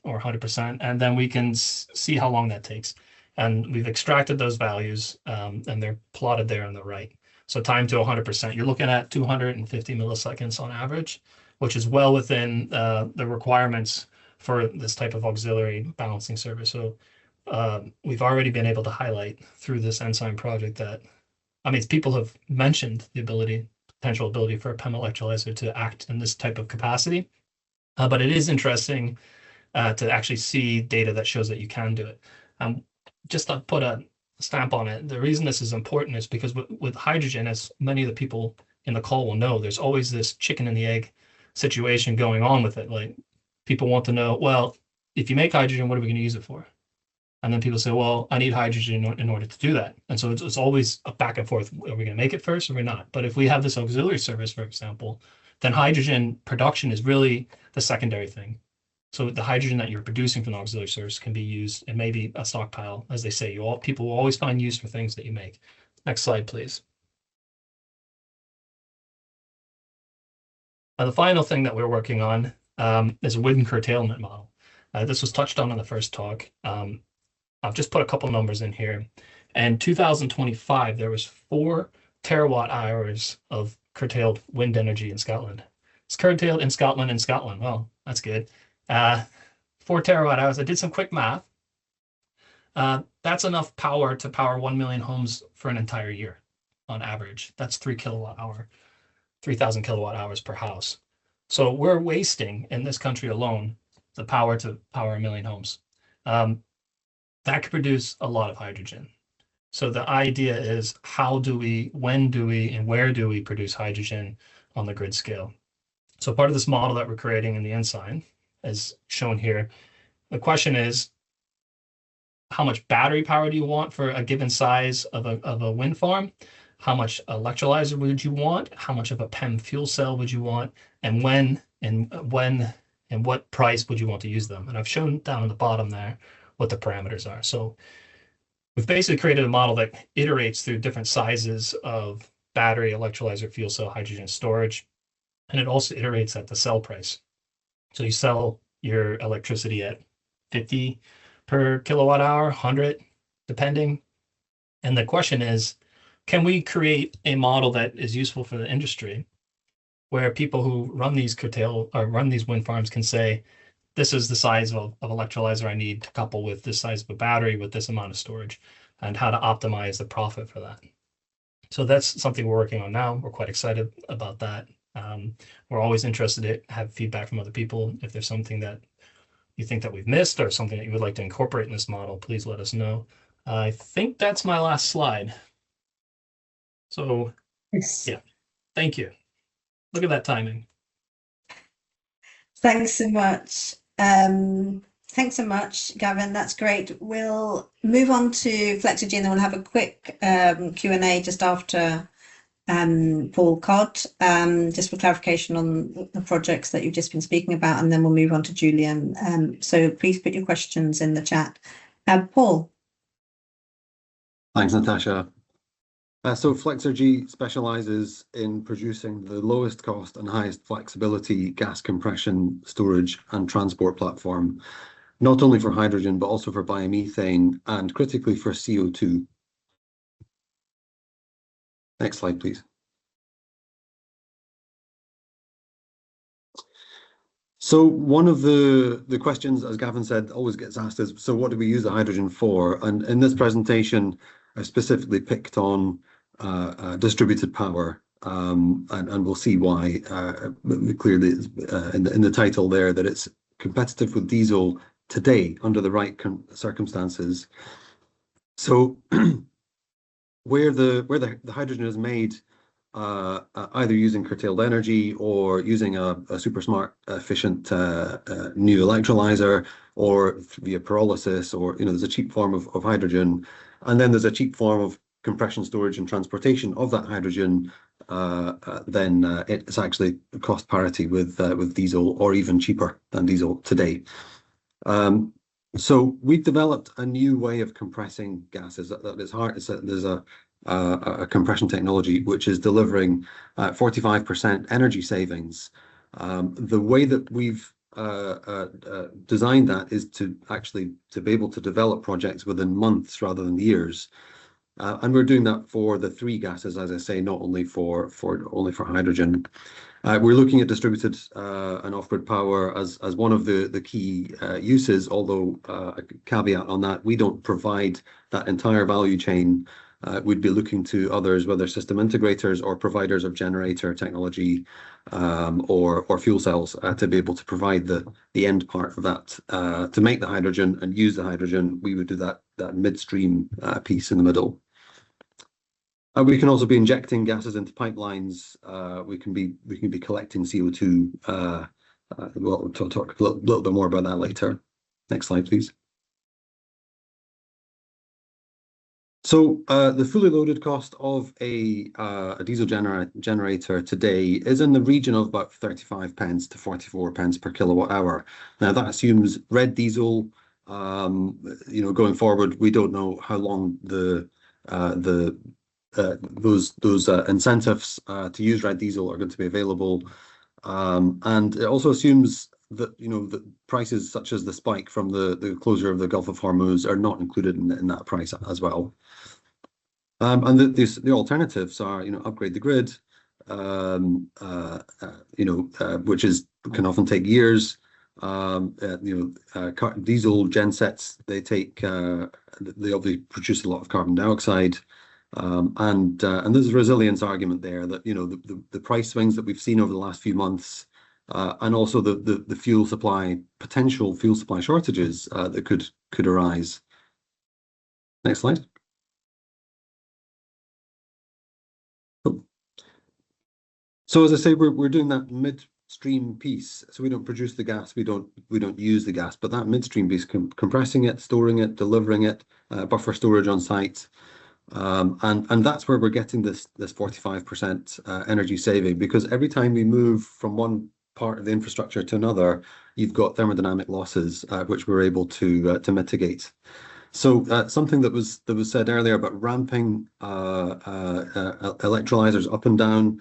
[SPEAKER 4] or 100%, and then we can see how long that takes. And we've extracted those values, and they're plotted there on the right. So time to 100%, you're looking at 250 milliseconds on average, which is well within the requirements for this type of auxiliary balancing service. So we've already been able to highlight through this Ensign project that, I mean, people have mentioned the potential ability for a PEM electrolyzer to act in this type of capacity, but it is interesting to actually see data that shows that you can do it. Just to put a stamp on it, the reason this is important is because with hydrogen, as many of the people in the call will know, there's always this chicken and the egg situation going on with it. Like, people want to know, well, if you make hydrogen, what are we going to use it for? And then people say, well, I need hydrogen in order to do that. And so it's always a back and forth. Are we going to make it first or we're not? But if we have this auxiliary service, for example, then hydrogen production is really the secondary thing. So the hydrogen that you're producing from the auxiliary service can be used and maybe a stockpile, as they say. People will always find use for things that you make. Next slide, please. The final thing that we're working on is a wind curtailment model. This was touched on in the first talk. I've just put a couple numbers in here. In 2025, there was 4 terawatt hours of curtailed wind energy in Scotland. It's curtailed in Scotland. Well, that's good. 4 terawatt hours. I did some quick math. That's enough power to power 1 million homes for an entire year on average. That's 3,000 kilowatt hours per house. So we're wasting in this country alone the power to power 1 million homes. That could produce a lot of hydrogen. So the idea is how do we, when do we, and where do we produce hydrogen on the grid scale? So part of this model that we're creating in the Ensign is shown here. The question is, how much battery power do you want for a given size of a wind farm? How much electrolyzer would you want? How much of a PEM fuel cell would you want? And when and what price would you want to use them? And I've shown down at the bottom there what the parameters are. So we've basically created a model that iterates through different sizes of battery, electrolyzer, fuel cell, hydrogen storage. And it also iterates at the cell price. So you sell your electricity at 50 per kilowatt hour, 100, depending. And the question is, can we create a model that is useful for the industry where people who run these wind farms can say, this is the size of electrolyzer I need to couple with this size of a battery with this amount of storage, and how to optimize the profit for that. So that's something we're working on now. We're quite excited about that. We're always interested to have feedback from other people. If there's something that you think that we've missed or something that you would like to incorporate in this model, please let us know. I think that's my last slide. So
[SPEAKER 1] Yes.
[SPEAKER 4] yeah, thank you. Look at that timing.
[SPEAKER 1] Thanks so much. Thanks so much, Gavin. That's great. We'll move on to Flexergy and then we'll have a quick Q&A just after Paul Codd, just for clarification on the projects that you've just been speaking about, and then we'll move on to Julian. So please put your questions in the chat. Paul.
[SPEAKER 5] Thanks, Natasha. So Flexergy specializes in producing the lowest cost and highest flexibility gas compression, storage and transport platform, not only for hydrogen, but also for biomethane and critically for CO2. Next slide, please. So one of the questions, as Gavin said, always gets asked is, so what do we use the hydrogen for? And in this presentation, I specifically picked on distributed power, and we'll see why clearly in the title there that it's competitive with diesel today under the right circumstances. So where the hydrogen is made, either using curtailed energy or using a super smart, efficient new electrolyzer, or via pyrolysis, or there's a cheap form of hydrogen, and then there's a cheap form of compression, storage, and transportation of that hydrogen. Then it's actually cost parity with diesel, or even cheaper than diesel today. So we've developed a new way of compressing gases that is hard. There's a compression technology which is delivering 45% energy savings. The way that we've designed that is to be able to develop projects within months rather than years. And we're doing that for the 3 gases, as I say, not only for hydrogen. We're looking at distributed and off-grid power as one of the key uses, although a caveat on that, we don't provide that entire value chain. We'd be looking to others, whether system integrators or providers of generator technology, or fuel cells, to be able to provide the end part of that, to make the hydrogen and use the hydrogen. We would do that midstream piece in the middle. We can also be injecting gases into pipelines. We can be collecting CO2. We'll talk a little bit more about that later. Next slide, please. So the fully loaded cost of a diesel generator today is in the region of about 35 pence to 44 pence per kilowatt hour. Now that assumes red diesel. Going forward, we don't know how long those incentives to use red diesel are going to be available, and it also assumes that that prices such as the spike from the closure of the Gulf of Hormuz are not included in that price as well. And the alternatives are, upgrade the grid, which can often take years. Diesel gensets, they obviously produce a lot of carbon dioxide, and there's a resilience argument there that the price swings that we've seen over the last few months, and also the potential fuel supply shortages that could arise. Next slide. So as I say, we're doing that midstream piece. So we don't produce the gas, we don't use the gas, but that midstream piece, compressing it, storing it, delivering it, buffer storage on site, and that's where we're getting this 45% energy saving, because every time we move from one part of the infrastructure to another, you've got thermodynamic losses, which we're able to mitigate. So something that was said earlier about ramping electrolyzers up and down,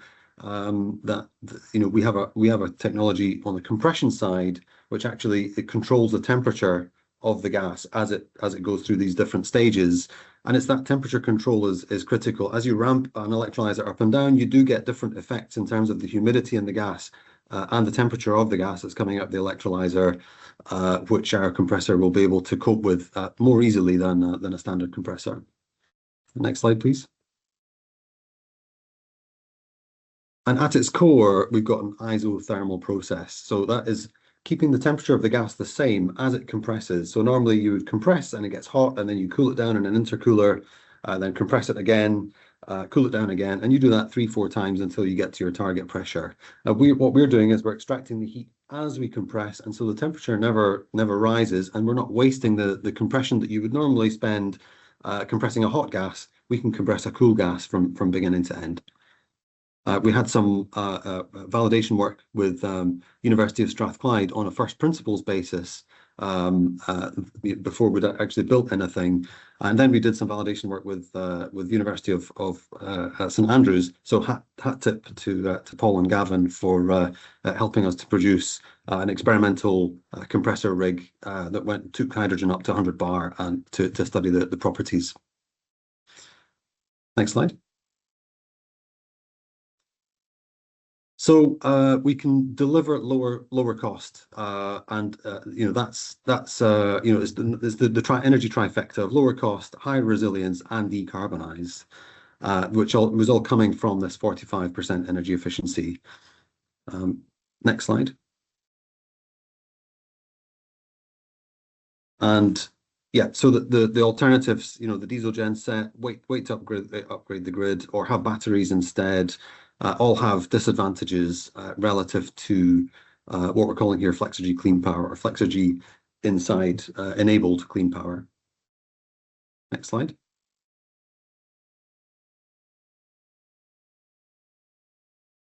[SPEAKER 5] we have a technology on the compression side which actually it controls the temperature of the gas as it goes through these different stages, and it's that temperature control is critical. As you ramp an electrolyzer up and down, you do get different effects in terms of the humidity in the gas and the temperature of the gas that's coming out of the electrolyzer, which our compressor will be able to cope with more easily than a standard compressor. Next slide, please. And at its core, we've got an isothermal process. So that is keeping the temperature of the gas the same as it compresses. So normally you would compress and it gets hot, and then you cool it down in an intercooler, then compress it again, cool it down again, and you do that 3-4 times until you get to your target pressure. Now, what we're doing is we're extracting the heat as we compress, and so the temperature never rises, and we're not wasting the compression that you would normally spend compressing a hot gas. We can compress a cool gas from beginning to end. We had some validation work with University of Strathclyde on a first principles basis before we'd actually built anything, and then we did some validation work with University of St Andrews. So hat tip to Paul and Gavin for helping us to produce an experimental compressor rig that took hydrogen up to 100 bar and to study the properties. Next slide. So we can deliver lower cost, and that's the energy trifecta of lower cost, high resilience, and decarbonize, which was all coming from this 45% energy efficiency. Next slide. And yeah, so the alternatives, the diesel gen set, wait to upgrade the grid, or have batteries instead. All have disadvantages relative to what we're calling here Flexergy clean power, or Flexergy inside enabled clean power. Next slide.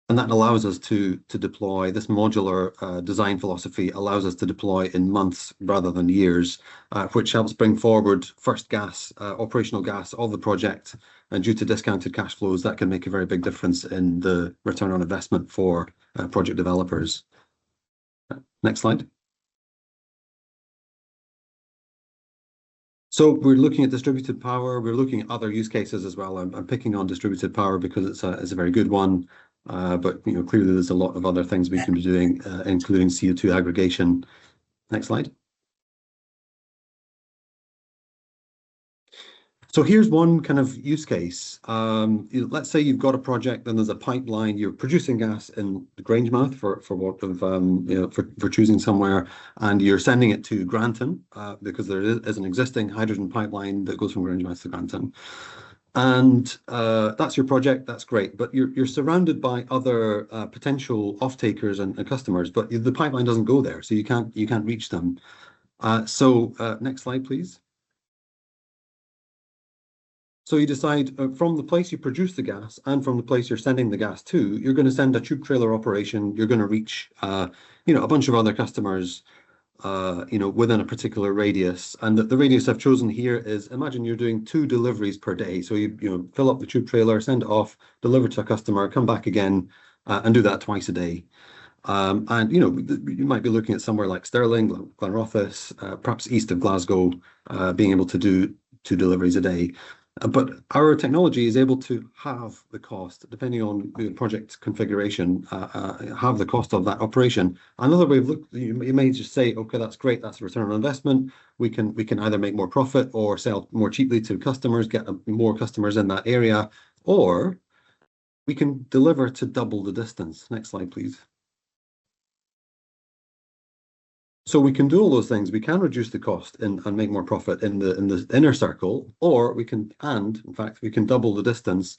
[SPEAKER 5] And that allows us to deploy this modular design philosophy, allows us to deploy in months rather than years, which helps bring forward first gas, operational gas of the project. And due to discounted cash flows, that can make a very big difference in the return on investment for project developers. Next slide. So we're looking at distributed power. We're looking at other use cases as well. I'm picking on distributed power because it's a very good one. But clearly there's a lot of other things we can be doing, including CO2 aggregation. Next slide. So here's one kind of use case. Let's say you've got a project and there's a pipeline. You're producing gas in the Grangemouth for choosing somewhere, and you're sending it to Granton because there is an existing hydrogen pipeline that goes from Grangemouth to Granton. And that's your project. That's great, but you're surrounded by other potential off-takers and customers, but the pipeline doesn't go there, so you can't reach them. So next slide, please. So you decide from the place you produce the gas and from the place you're sending the gas to, you're going to send a tube trailer operation. You're going to reach, a bunch of other customers, within a particular radius. And the radius I've chosen here is, imagine you're doing 2 deliveries per day. So you fill up the tube trailer, send it off, deliver to a customer, come back again, and do that twice a day. And you might be looking at somewhere like Stirling, Glenrothes, perhaps east of Glasgow, being able to do 2 deliveries a day. But our technology is able to halve the cost, depending on the project configuration, halve the cost of that operation. Another way of looking, you may just say, okay, that's great, that's a return on investment. We can either make more profit or sell more cheaply to customers, get more customers in that area, or we can deliver to double the distance. Next slide, please. So we can do all those things. We can reduce the cost and make more profit in the inner circle, or in fact, we can double the distance.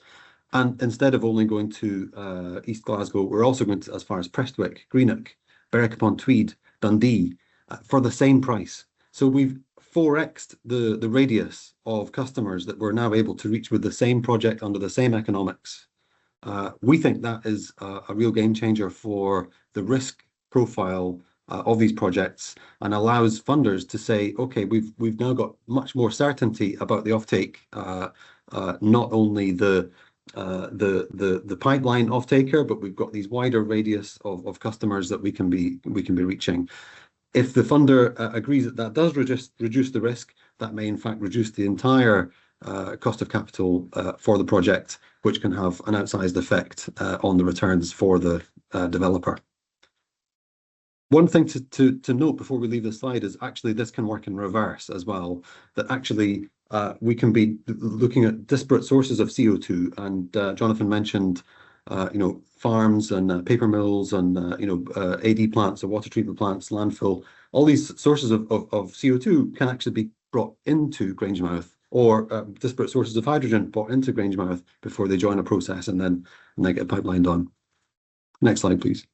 [SPEAKER 5] And instead of only going to East Glasgow, we're also going to as far as Prestwick, Greenock, Berwick-upon-Tweed, Dundee, for the same price. So we've 4x'd the radius of customers that we're now able to reach with the same project under the same economics. We think that is a real game changer for the risk profile of these projects, and allows funders to say, okay, we've now got much more certainty about the offtake, not only the pipeline offtaker, but we've got these wider radius of customers that we can be reaching. If the funder agrees that does reduce the risk, that may in fact reduce the entire cost of capital for the project, which can have an outsized effect on the returns for the developer. One thing to note before we leave this slide is actually this can work in reverse as well, that actually we can be looking at disparate sources of CO2, and Jonathan mentioned farms and paper mills and AD plants or water treatment plants, landfill. All these sources of CO2 can actually be brought into Grangemouth, or disparate sources of hydrogen brought into Grangemouth before they join a process and then get pipelined on. Next slide, please.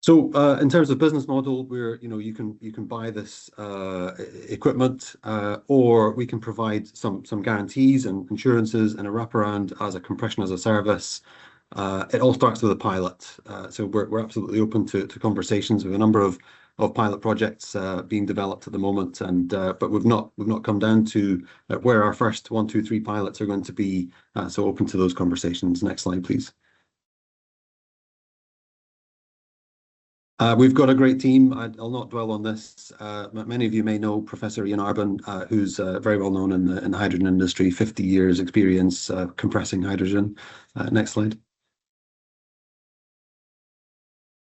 [SPEAKER 5] So in terms of business model, you can buy this equipment, or we can provide some guarantees and insurances and a wraparound as a compression as a service. It all starts with a pilot, so we're absolutely open to conversations with a number of pilot projects being developed at the moment, and but we've not come down to where our first 1, 2, 3 pilots are going to be. So open to those conversations. Next slide, please. We've got a great team. I'll not dwell on this. Many of you may know Professor Ian Arbon, who's very well known in the hydrogen industry, 50 years experience compressing hydrogen. Next slide.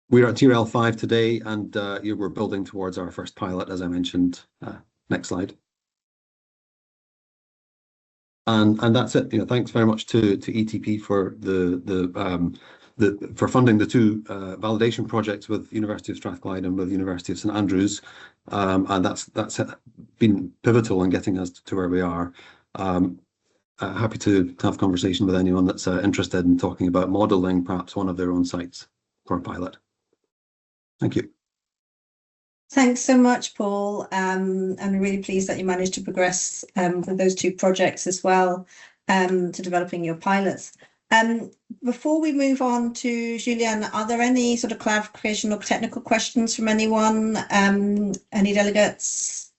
[SPEAKER 5] We're at TRL 5 today, and we're building towards our first pilot, as I mentioned. Next slide. And that's it. Thanks very much to ETP for for funding the 2 validation projects with University of Strathclyde and with University of St Andrews, and that's been pivotal in getting us to where we are. Happy to have conversation with anyone that's interested in talking about modelling perhaps one of their own sites for a pilot. Thank you.
[SPEAKER 1] Thanks so much, Paul. I'm really pleased that you managed to progress with those 2 projects as well, to developing your pilots. Before we move on to Julian, are there any sort of clarification or technical questions from anyone? Any delegates?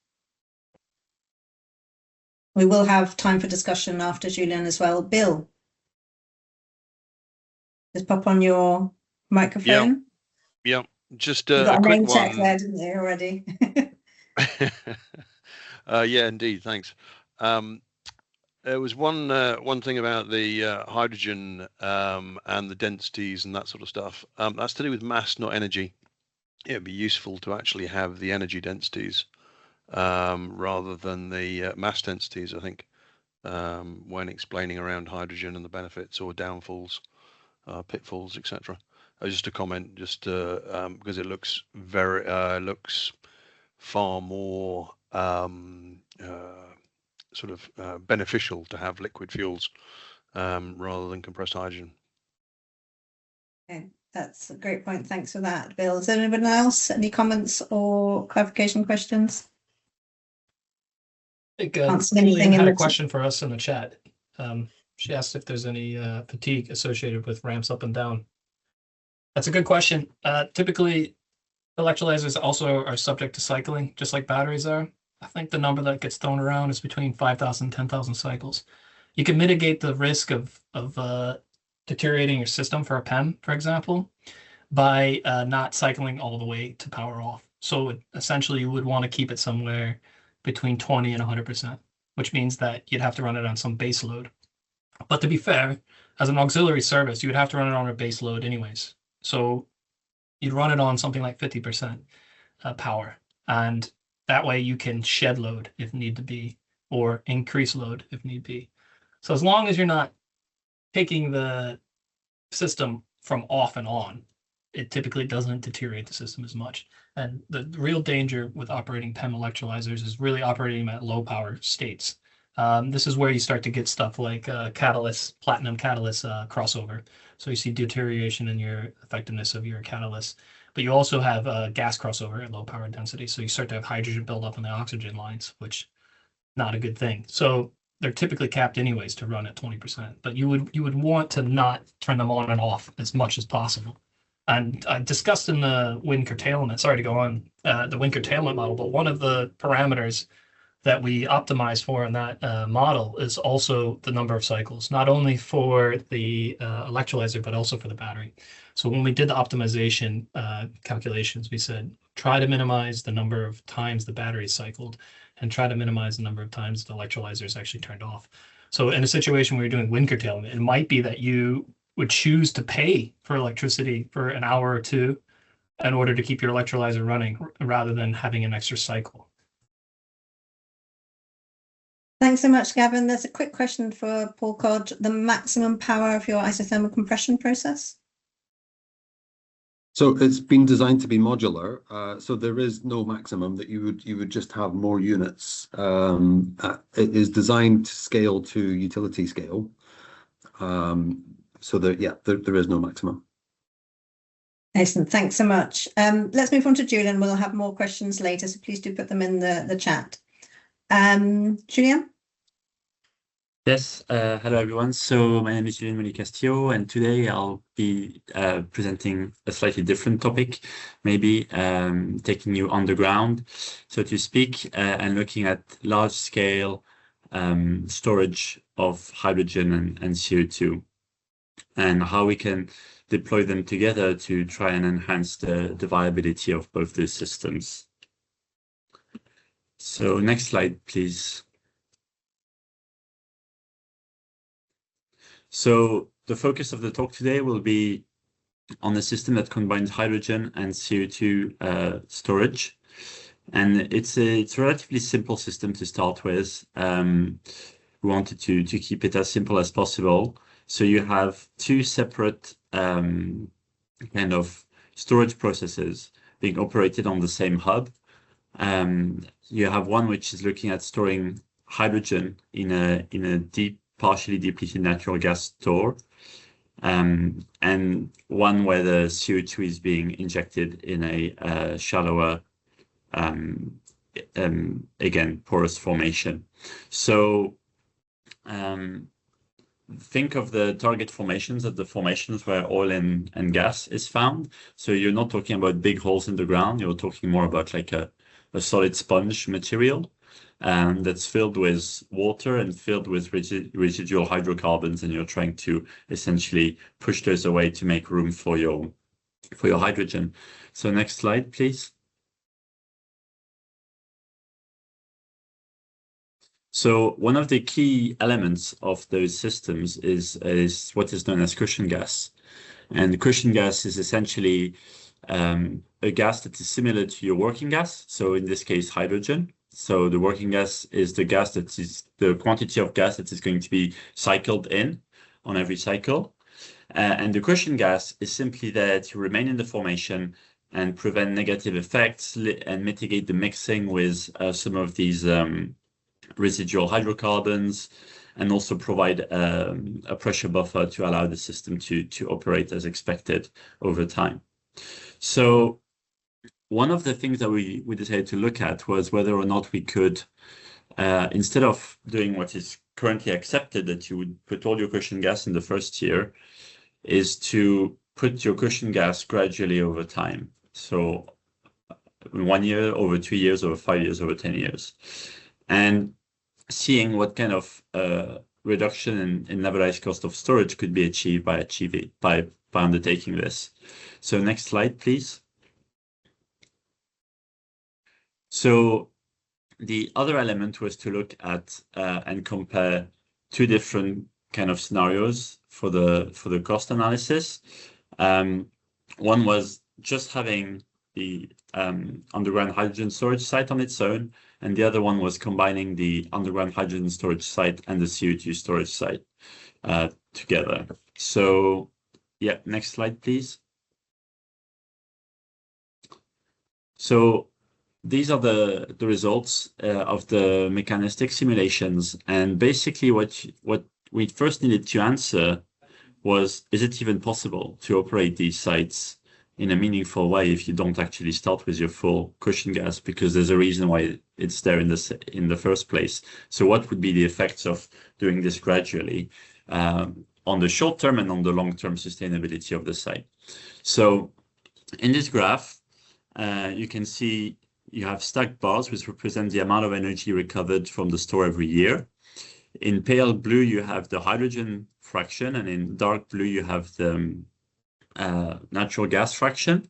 [SPEAKER 1] We will have time for discussion after Julian as well. Bill, just pop on your microphone.
[SPEAKER 6] Yeah. Just
[SPEAKER 1] you got
[SPEAKER 6] a quick
[SPEAKER 1] name check
[SPEAKER 6] one.
[SPEAKER 1] there, didn't you, already?
[SPEAKER 6] Yeah, indeed. Thanks. There was one thing about the hydrogen and the densities and that sort of stuff. That's to do with mass, not energy. It'd be useful to actually have the energy densities rather than the mass densities, I think, when explaining around hydrogen and the benefits or downfalls, pitfalls, etc. Just a comment, because it looks far more sort of beneficial to have liquid fuels rather than compressed hydrogen.
[SPEAKER 1] Okay, that's a great point. Thanks for that, Bill. Is there anyone else? Any comments or clarification questions? Can't see anything
[SPEAKER 4] Julian
[SPEAKER 1] in
[SPEAKER 4] had a
[SPEAKER 1] the
[SPEAKER 4] question for us in the chat. She asked if there's any fatigue associated with ramps up and down. That's a good question. Typically, electrolyzers also are subject to cycling, just like batteries are. I think the number that gets thrown around is between 5,000 and 10,000 cycles. You can mitigate the risk of deteriorating your system for a PEM, for example, by not cycling all the way to power off. So essentially, you would want to keep it somewhere between 20 and 100%, which means that you'd have to run it on some base load. But to be fair, as an auxiliary service, you would have to run it on a base load anyways. So you'd run it on something like 50% power. And that way you can shed load if need to be, or increase load if need be. So as long as you're not taking the system from off and on, it typically doesn't deteriorate the system as much. And the real danger with operating PEM electrolyzers is really operating them at low power states. This is where you start to get stuff like platinum catalyst crossover. So you see deterioration in your effectiveness of your catalyst. But you also have gas crossover at low power density. So you start to have hydrogen buildup in the oxygen lines, which not a good thing. So they're typically capped anyways to run at 20%. But you would want to not turn them on and off as much as possible. And I discussed in the wind curtailment, sorry to go on, the wind curtailment model, but one of the parameters that we optimize for in that model is also the number of cycles, not only for the electrolyzer, but also for the battery. So when we did the optimization calculations, we said, try to minimize the number of times the battery cycled and try to minimize the number of times the electrolyzer is actually turned off. So in a situation where you're doing wind curtailment, it might be that you would choose to pay for electricity for an hour or two in order to keep your electrolyzer running rather than having an extra cycle.
[SPEAKER 1] Thanks so much, Gavin. There's a quick question for Paul Codd. The maximum power of your isothermal compression process?
[SPEAKER 5] So it's been designed to be modular, so there is no maximum that you would just have more units. It is designed to scale to utility scale, so there is no maximum.
[SPEAKER 1] Excellent, thanks so much. Let's move on to Julian. We'll have more questions later, so please do put them in the chat. Julian?
[SPEAKER 7] Yes, hello everyone. So my name is Julian Moli-Castillo, and today I'll be presenting a slightly different topic, maybe taking you underground, so to speak, and looking at large-scale storage of hydrogen and CO2, and how we can deploy them together to try and enhance the viability of both those systems. So next slide, please. So the focus of the talk today will be on a system that combines hydrogen and CO2 storage. And it's a relatively simple system to start with. We wanted to keep it as simple as possible. So you have two separate kind of storage processes being operated on the same hub. You have one which is looking at storing hydrogen in a partially depleted natural gas store, and one where the CO2 is being injected in a shallower, again, porous formation. So think of the target formations as the formations where oil and gas is found. So you're not talking about big holes in the ground, you're talking more about like a solid sponge material that's filled with water and filled with residual hydrocarbons, and you're trying to essentially push those away to make room for your hydrogen. So next slide, please. So one of the key elements of those systems is what is known as cushion gas. And cushion gas is essentially a gas that is similar to your working gas. So in this case, hydrogen. So the working gas is the gas that is the quantity of gas that is going to be cycled in on every cycle. And the cushion gas is simply there to remain in the formation and prevent negative effects and mitigate the mixing with some of these residual hydrocarbons, and also provide a pressure buffer to allow the system to operate as expected over time. So one of the things that we decided to look at was whether or not we could instead of doing what is currently accepted, that you would put all your cushion gas in the first year, is to put your cushion gas gradually over time. So 1 year, over 2 years, over 5 years, over 10 years. And seeing what kind of reduction in levelized cost of storage could be achieved by undertaking this. So next slide, please. So the other element was to look at and compare two different kind of scenarios for the cost analysis. One was just having the underground hydrogen storage site on its own, and the other one was combining the underground hydrogen storage site and the CO2 storage site together. So yeah, next slide, please. So these are the results of the mechanistic simulations, and basically what we first needed to answer was, is it even possible to operate these sites in a meaningful way if you don't actually start with your full cushion gas, because there's a reason why it's there in the first place. So what would be the effects of doing this gradually on the short term and on the long term sustainability of the site? So in this graph, you can see you have stacked bars which represent the amount of energy recovered from the store every year. In pale blue, you have the hydrogen fraction, and in dark blue, you have the natural gas fraction,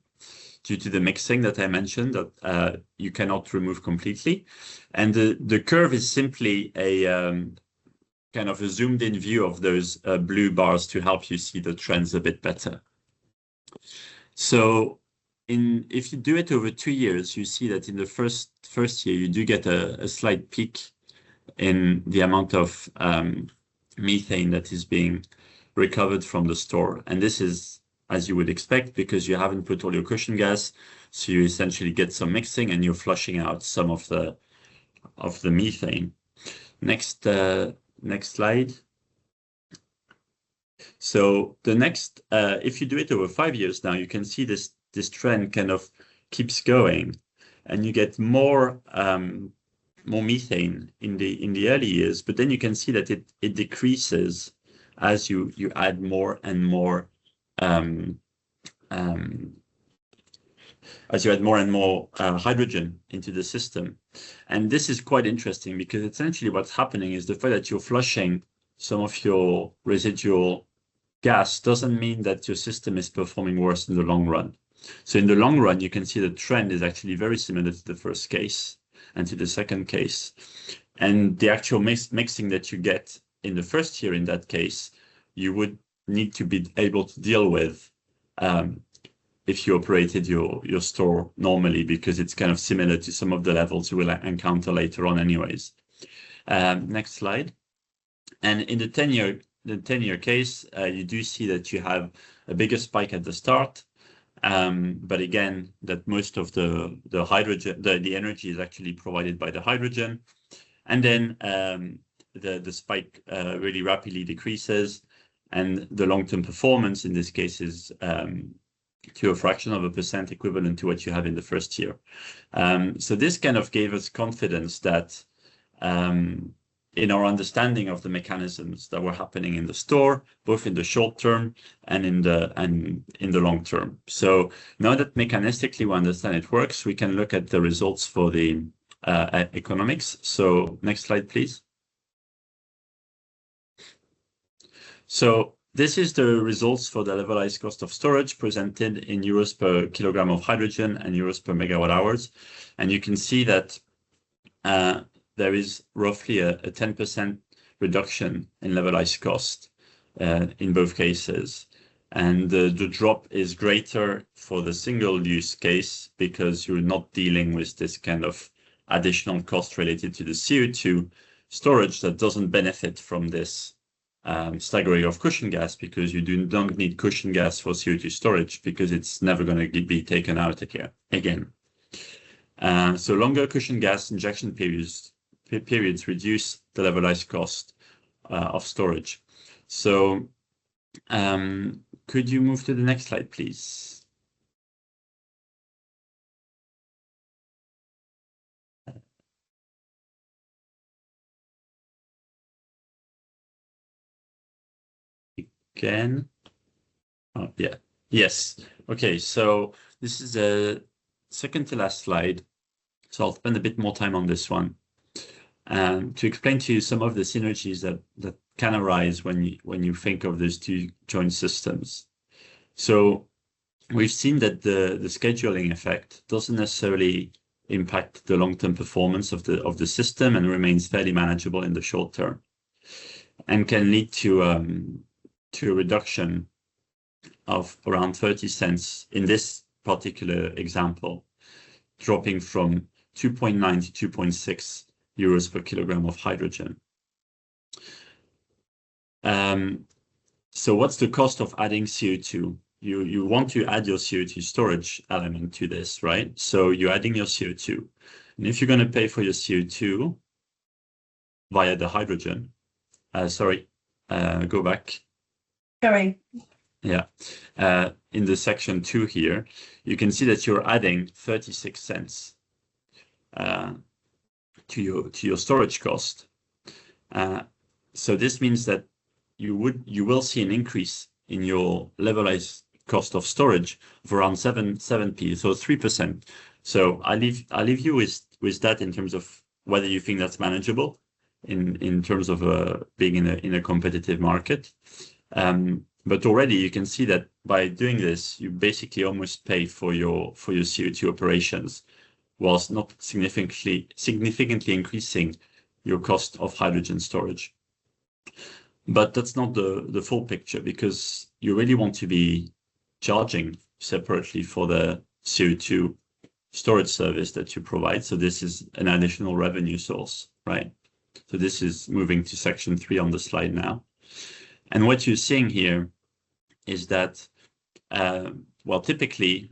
[SPEAKER 7] due to the mixing that I mentioned that you cannot remove completely. And the curve is simply a kind of a zoomed in view of those blue bars to help you see the trends a bit better. So if you do it over 2 years, you see that in the first year, you do get a slight peak in the amount of methane that is being recovered from the store. And this is, as you would expect, because you haven't put all your cushion gas, so you essentially get some mixing and you're flushing out some of the methane. Next slide. So the next, if you do it over 5 years now, you can see this trend kind of keeps going, and you get more methane in the early years, but then you can see that it decreases as you add more and more hydrogen into the system. And this is quite interesting, because essentially what's happening is the fact that you're flushing some of your residual gas doesn't mean that your system is performing worse in the long run. So in the long run, you can see the trend is actually very similar to the first case and to the second case. And the actual mixing that you get in the first year in that case, you would need to be able to deal with if you operated your store normally, because it's kind of similar to some of the levels you will encounter later on anyways. Next slide. And in the 10-year case, you do see that you have a bigger spike at the start. But again, that most of the hydrogen, the energy is actually provided by the hydrogen. And then the spike really rapidly decreases, and the long-term performance in this case is to a fraction of a percent equivalent to what you have in the first year. So this kind of gave us confidence that in our understanding of the mechanisms that were happening in the store, both in the short term and in the long term. So now that mechanistically we understand it works, we can look at the results for the economics. So next slide, please. So this is the results for the levelized cost of storage presented in euros per kilogram of hydrogen and euros per megawatt hours. And you can see that there is roughly a 10% reduction in levelized cost in both cases. And the drop is greater for the single use case, because you're not dealing with this kind of additional cost related to the CO2 storage that doesn't benefit from this staggering of cushion gas, because you don't need cushion gas for CO2 storage, because it's never going to be taken out again. So longer cushion gas injection periods reduce the levelized cost of storage. So could you move to the next slide, please? again. Oh, yeah. Yes. Okay. So this is the second to last slide. So I'll spend a bit more time on this one to explain to you some of the synergies that can arise when you think of those two joint systems. So we've seen that the scheduling effect doesn't necessarily impact the long-term performance of the system and remains fairly manageable in the short term, and can lead to a reduction of around 30 cents in this particular example, dropping from 2.9 to 2.6 euros per kilogram of hydrogen. So what's the cost of adding CO2? You want to add your CO2 storage element to this, right? So you're adding your CO2. And if you're going to pay for your CO2 via the hydrogen, go back.
[SPEAKER 1] Sorry.
[SPEAKER 7] Yeah. In the section 2 here, you can see that you're adding 36 cents to your storage cost. So this means that you will see an increase in your levelized cost of storage of around 7p, so 3%. So I leave you with that in terms of whether you think that's manageable in terms of being in a competitive market. But already you can see that by doing this, you basically almost pay for your CO2 operations, whilst not significantly increasing your cost of hydrogen storage. But that's not the full picture, because you really want to be charging separately for the CO2 storage service that you provide. So this is an additional revenue source, right? So this is moving to section 3 on the slide now. And what you're seeing here is that, well, typically,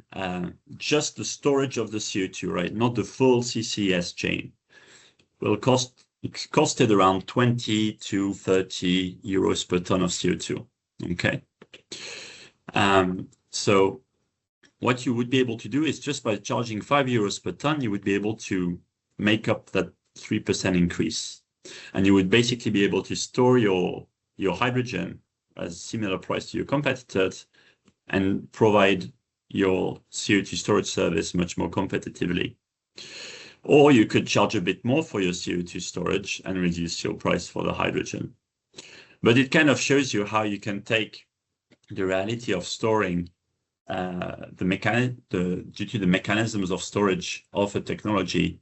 [SPEAKER 7] just the storage of the CO2, right, not the full CCS chain, will costed around 20 to 30 euros per ton of CO2. Okay. So what you would be able to do is, just by charging 5 euros per ton, you would be able to make up that 3% increase. And you would basically be able to store your hydrogen at a similar price to your competitors and provide your CO2 storage service much more competitively. Or you could charge a bit more for your CO2 storage and reduce your price for the hydrogen. But it kind of shows you how you can take the reality of storing due to the mechanisms of storage of a technology,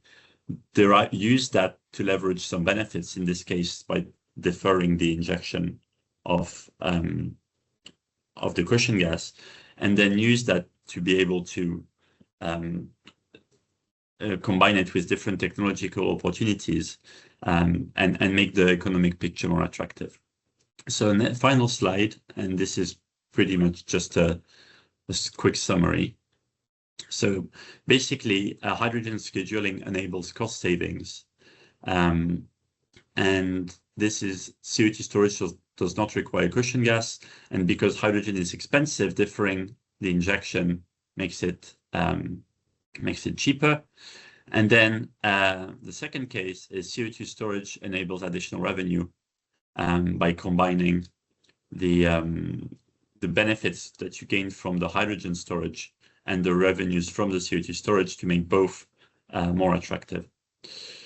[SPEAKER 7] use that to leverage some benefits, in this case by deferring the injection of the cushion gas, and then use that to be able to combine it with different technological opportunities and make the economic picture more attractive. So the final slide, and this is pretty much just a quick summary. So basically, hydrogen scheduling enables cost savings. And this is CO2 storage does not require cushion gas. And because hydrogen is expensive, deferring the injection makes it cheaper. And then the second case is CO2 storage enables additional revenue by combining the benefits that you gain from the hydrogen storage and the revenues from the CO2 storage to make both more attractive.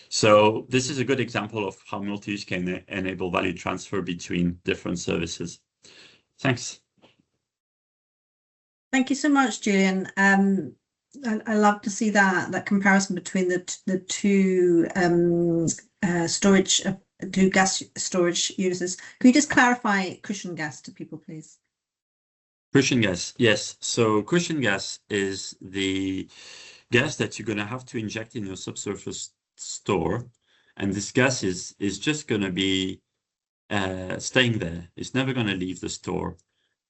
[SPEAKER 7] So this is a good example of how multi-use can enable value transfer between different services. Thanks.
[SPEAKER 1] Thank you so much, Julian. I love to see that comparison between the two two gas storage uses. Can you just clarify cushion gas to people, please?
[SPEAKER 7] Cushion gas, yes. So cushion gas is the gas that you're going to have to inject in your subsurface store, and this gas is just going to be staying there. It's never going to leave the store.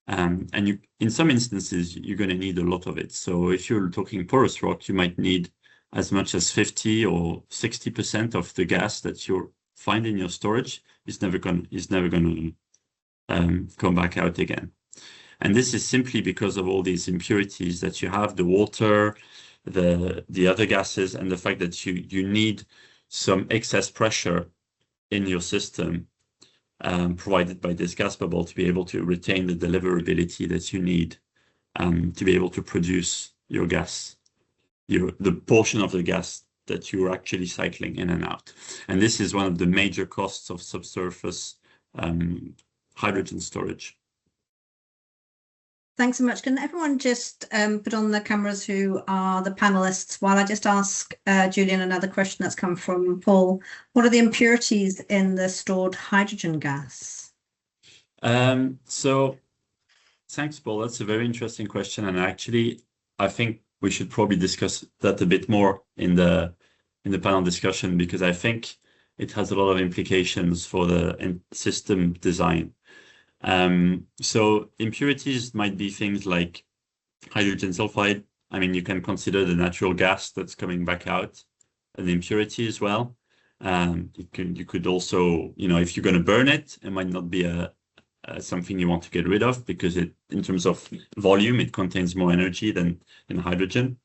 [SPEAKER 7] And in some instances, you're going to need a lot of it. So if you're talking porous rock, you might need as much as 50 or 60% of the gas that you find in your storage is never going to come back out again. And this is simply because of all these impurities that you have, the water, the other gases, and the fact that you need some excess pressure in your system provided by this gas bubble to be able to retain the deliverability that you need to be able to produce your gas, the portion of the gas that you're actually cycling in and out. And this is one of the major costs of subsurface hydrogen storage.
[SPEAKER 1] Thanks so much. Can everyone just put on their cameras who are the panelists while I just ask Julian another question that's come from Paul. What are the impurities in the stored hydrogen gas?
[SPEAKER 7] So thanks, Paul. That's a very interesting question. And actually, I think we should probably discuss that a bit more in the panel discussion, because I think it has a lot of implications for the system design. So impurities might be things like hydrogen sulfide. I mean, you can consider the natural gas that's coming back out an impurity as well. You could also, if you're going to burn it, it might not be something you want to get rid of, because in terms of volume, it contains more energy than hydrogen.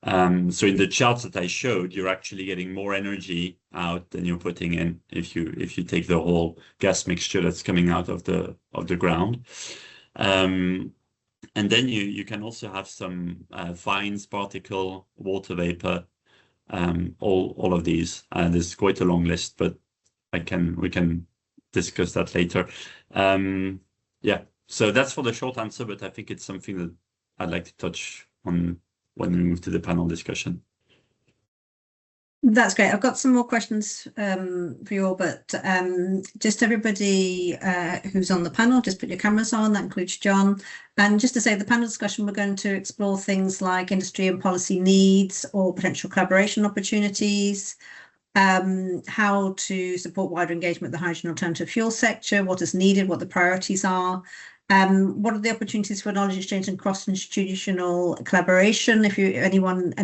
[SPEAKER 7] So in the charts that I showed, you're actually getting more energy out than you're putting in if you take the whole gas mixture that's coming out of the ground. And then you can also have some fines, particle, water vapor, all of these. There's quite a long list, but we can discuss that later. Yeah, so that's for the short answer, but I think it's something that I'd like to touch on when we move to the panel discussion.
[SPEAKER 1] That's great. I've got some more questions for you all, but just everybody who's on the panel, just put your cameras on. That includes John. And just to say, the panel discussion, we're going to explore things like industry and policy needs or potential collaboration opportunities, how to support wider engagement with the hydrogen alternative fuel sector, what is needed, what the priorities are. What are the opportunities for knowledge exchange and cross-institutional collaboration? If any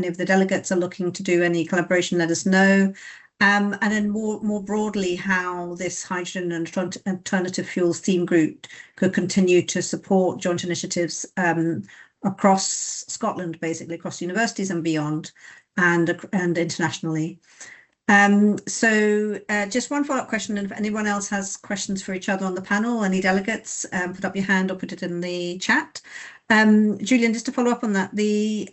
[SPEAKER 1] of the delegates are looking to do any collaboration, let us know. And then more broadly, how this hydrogen and alternative fuels theme group could continue to support joint initiatives across Scotland, basically across universities and beyond, and internationally. So just one follow-up question, and if anyone else has questions for each other on the panel, any delegates, put up your hand or put it in the chat. Julian, just to follow up on that, the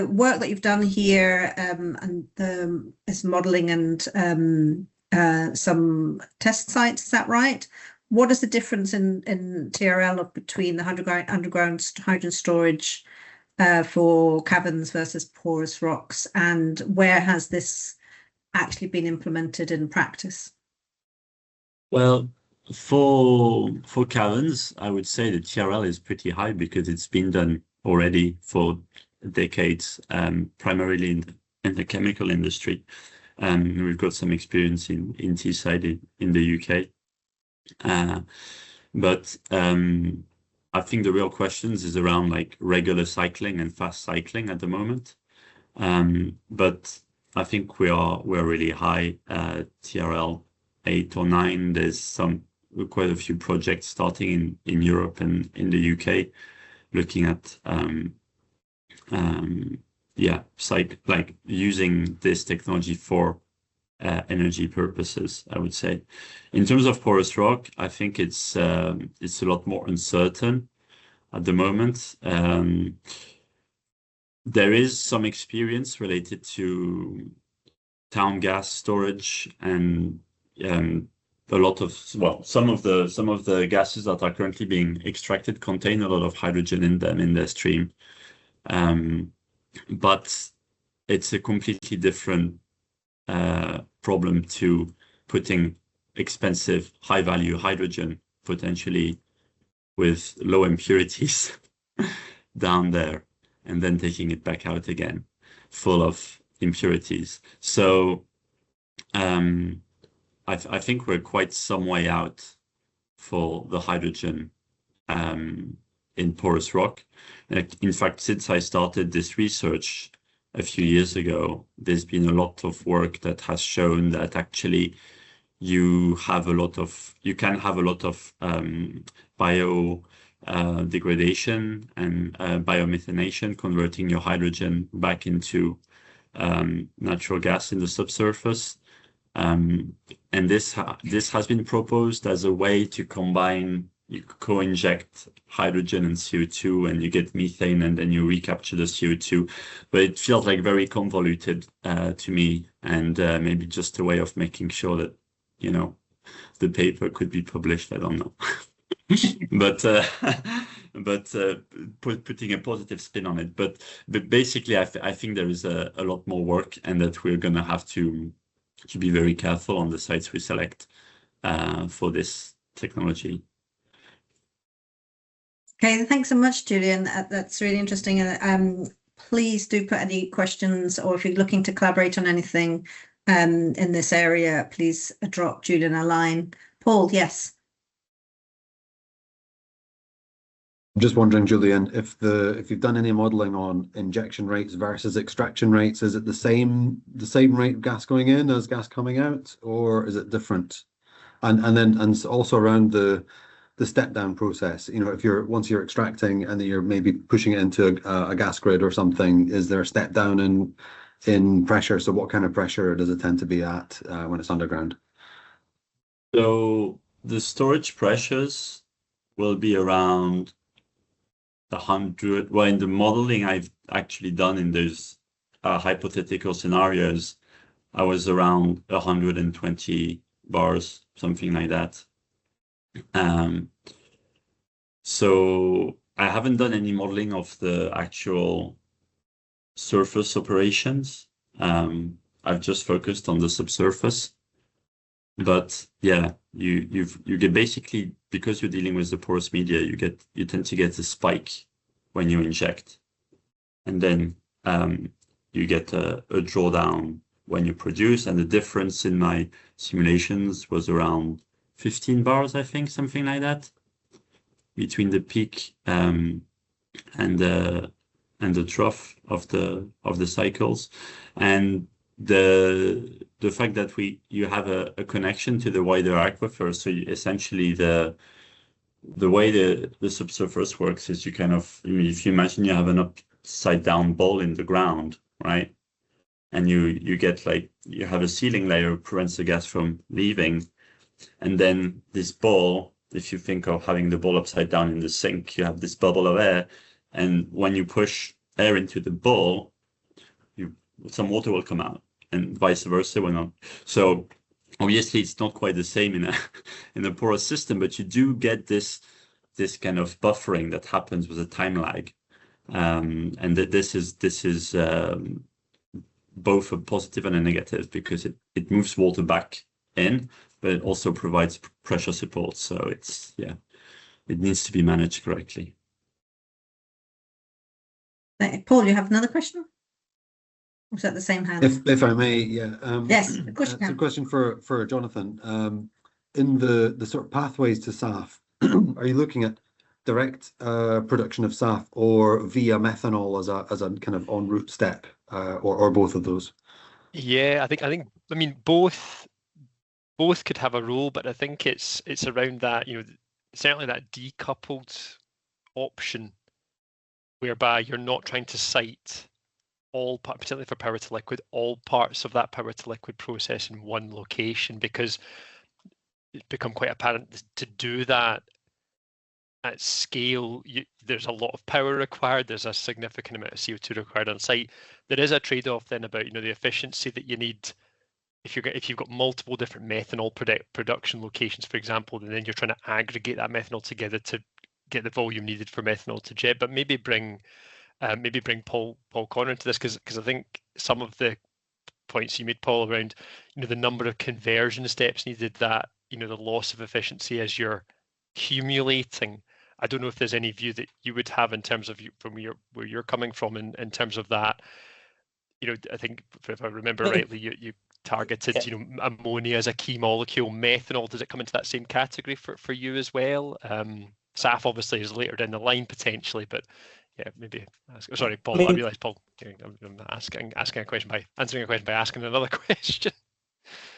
[SPEAKER 1] work that you've done here and is modelling and some test sites, is that right? What is the difference in TRL between the underground hydrogen storage for caverns versus porous rocks, and where has this actually been implemented in practice?
[SPEAKER 7] Well, for caverns, I would say the TRL is pretty high because it's been done already for decades, primarily in the chemical industry. We've got some experience in Teesside in the UK. But I think the real questions is around like regular cycling and fast cycling at the moment. But I think we're really high, TRL 8 or 9. There's quite a few projects starting in Europe and in the UK, looking at like using this technology for energy purposes, I would say. In terms of porous rock, I think it's a lot more uncertain at the moment. There is some experience related to town gas storage, and a lot of some of the gases that are currently being extracted contain a lot of hydrogen in them in their stream. But it's a completely different problem to putting expensive, high-value hydrogen, potentially with low impurities, down there, and then taking it back out again, full of impurities. So I think we're quite some way out for the hydrogen in porous rock. In fact, since I started this research a few years ago, there's been a lot of work that has shown that actually you can have a lot of bio degradation and biomethanation, converting your hydrogen back into natural gas in the subsurface. And this has been proposed as a way to combine, you co-inject hydrogen and CO2 and you get methane and then you recapture the CO2. But it feels like very convoluted to me, and maybe just a way of making sure that, you know, the paper could be published. I don't know. but putting a positive spin on it. But basically, I think there is a lot more work, and that we're going to have to be very careful on the sites we select for this technology.
[SPEAKER 1] Okay, thanks so much, Julian. That's really interesting. And please do put any questions, or if you're looking to collaborate on anything in this area, please drop Julian a line. Paul, yes.
[SPEAKER 5] I'm just wondering, Julian, if you've done any modeling on injection rates versus extraction rates, is it the same rate of gas going in as gas coming out, or is it different? And also around the step down process, you know, if once you're extracting and then you're maybe pushing it into a gas grid or something, is there a step down in pressure? So what kind of pressure does it tend to be at when it's underground?
[SPEAKER 7] So the storage pressures will be around 100. Well, in the modeling I've actually done in those hypothetical scenarios, I was around 120 bars, something like that. So I haven't done any modeling of the actual surface operations. I've just focused on the subsurface. But yeah, you get basically, because you're dealing with the porous media, you tend to get a spike when you inject, and then you get a drawdown when you produce. And the difference in my simulations was around 15 bars, I think, something like that, between the peak and the trough of the cycles. And the fact that you have a connection to the wider aquifer, so essentially the way the subsurface works is you kind of, I mean, if you imagine you have an upside down ball in the ground, right, and you get, like, you have a sealing layer prevents the gas from leaving, and then this ball, if you think of having the ball upside down in the sink, you have this bubble of air, and when you push air into the ball, some water will come out, and vice versa when not. So obviously it's not quite the same in a porous system, but you do get this kind of buffering that happens with a time lag, and that this is both a positive and a negative, because it moves water back in, but it also provides pressure support. So it needs to be managed correctly.
[SPEAKER 1] Paul, you have another question? Or is that the same hand?
[SPEAKER 5] If I may, yeah.
[SPEAKER 1] Yes, of course you can.
[SPEAKER 5] It's a question for Jonathan. In the sort of pathways to SAF, are you looking at direct production of SAF or via methanol as a kind of en route step, or both of those?
[SPEAKER 2] Yeah, I mean both could have a role, but I think it's around that, you know, certainly that decoupled option, whereby you're not trying to cite all, particularly for power to liquid, all parts of that power to liquid process in one location, because it's become quite apparent to do that at scale, there's a lot of power required, there's a significant amount of CO2 required on site. There is a trade-off then about, you know, the efficiency that you need if you've got multiple different methanol production locations, for example, and then you're trying to aggregate that methanol together to get the volume needed for methanol to jet. But maybe bring Paul Connor into this, because I think some of the points you made, Paul, around, you know, the number of conversion steps needed, that, you know, the loss of efficiency as you're accumulating. I don't know if there's any view that you would have in terms of from where you're coming from in terms of that. You know, I think if I remember rightly, you targeted, you know, ammonia as a key molecule. Methanol, does it come into that same category for you as well? SAF obviously is later down the line potentially, but yeah, maybe sorry, Paul. I realise, Paul, I'm asking a question by answering a question by asking another question.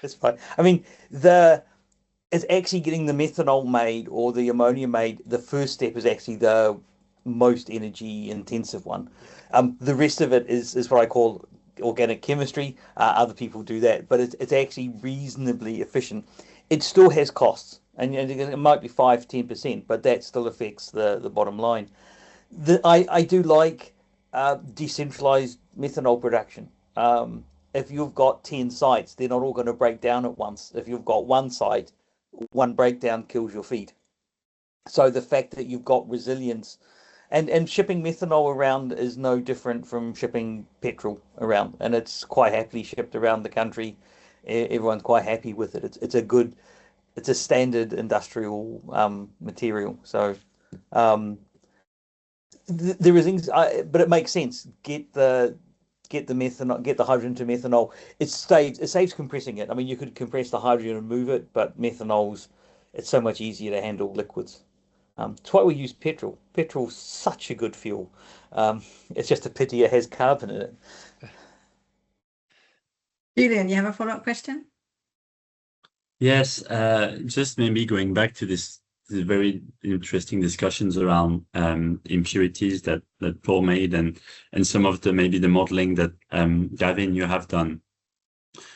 [SPEAKER 3] That's fine. I mean, it's actually getting the methanol made or the ammonia made. The first step is actually the most energy intensive one. The rest of it is what I call organic chemistry. Other people do that, but it's actually reasonably efficient. It still has costs, and it might be 5-10%, but that still affects the bottom line. I do like decentralized methanol production. If you've got 10 sites, they're not all going to break down at once. If you've got one site, one breakdown kills your feed. So the fact that you've got resilience, and shipping methanol around is no different from shipping petrol around, and it's quite happily shipped around the country. Everyone's quite happy with it. It's a standard industrial material. So there are things, but it makes sense. Get the methanol, get the hydrogen to methanol. It saves compressing it. I mean, you could compress the hydrogen and move it, but it's so much easier to handle liquids. It's why we use petrol. Petrol's such a good fuel. It's just a pity it has carbon in it.
[SPEAKER 1] Julian, you have a follow-up question?
[SPEAKER 7] Yes, just maybe going back to this very interesting discussions around impurities that Paul made, and some of maybe the modeling that Gavin, you have done.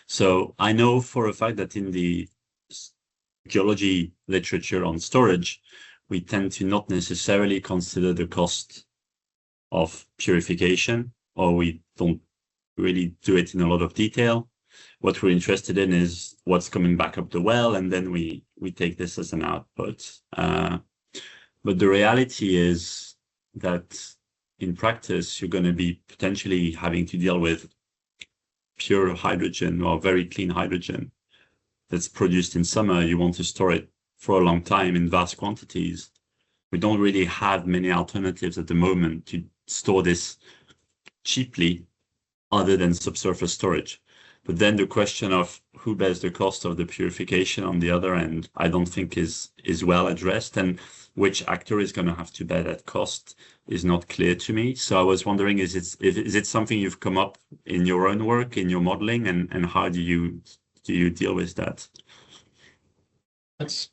[SPEAKER 7] So I know for a fact that in the geology literature on storage, we tend to not necessarily consider the cost of purification, or we don't really do it in a lot of detail. What we're interested in is what's coming back up the well, and then we take this as an output. But the reality is that in practice, you're going to be potentially having to deal with pure hydrogen or very clean hydrogen that's produced in summer. You want to store it for a long time in vast quantities. We don't really have many alternatives at the moment to store this cheaply other than subsurface storage. But then the question of who bears the cost of the purification on the other end, I don't think is well addressed, and which actor is going to have to bear that cost is not clear to me. So I was wondering, is it something you've come up in your own work, in your modeling, and how do you deal with that?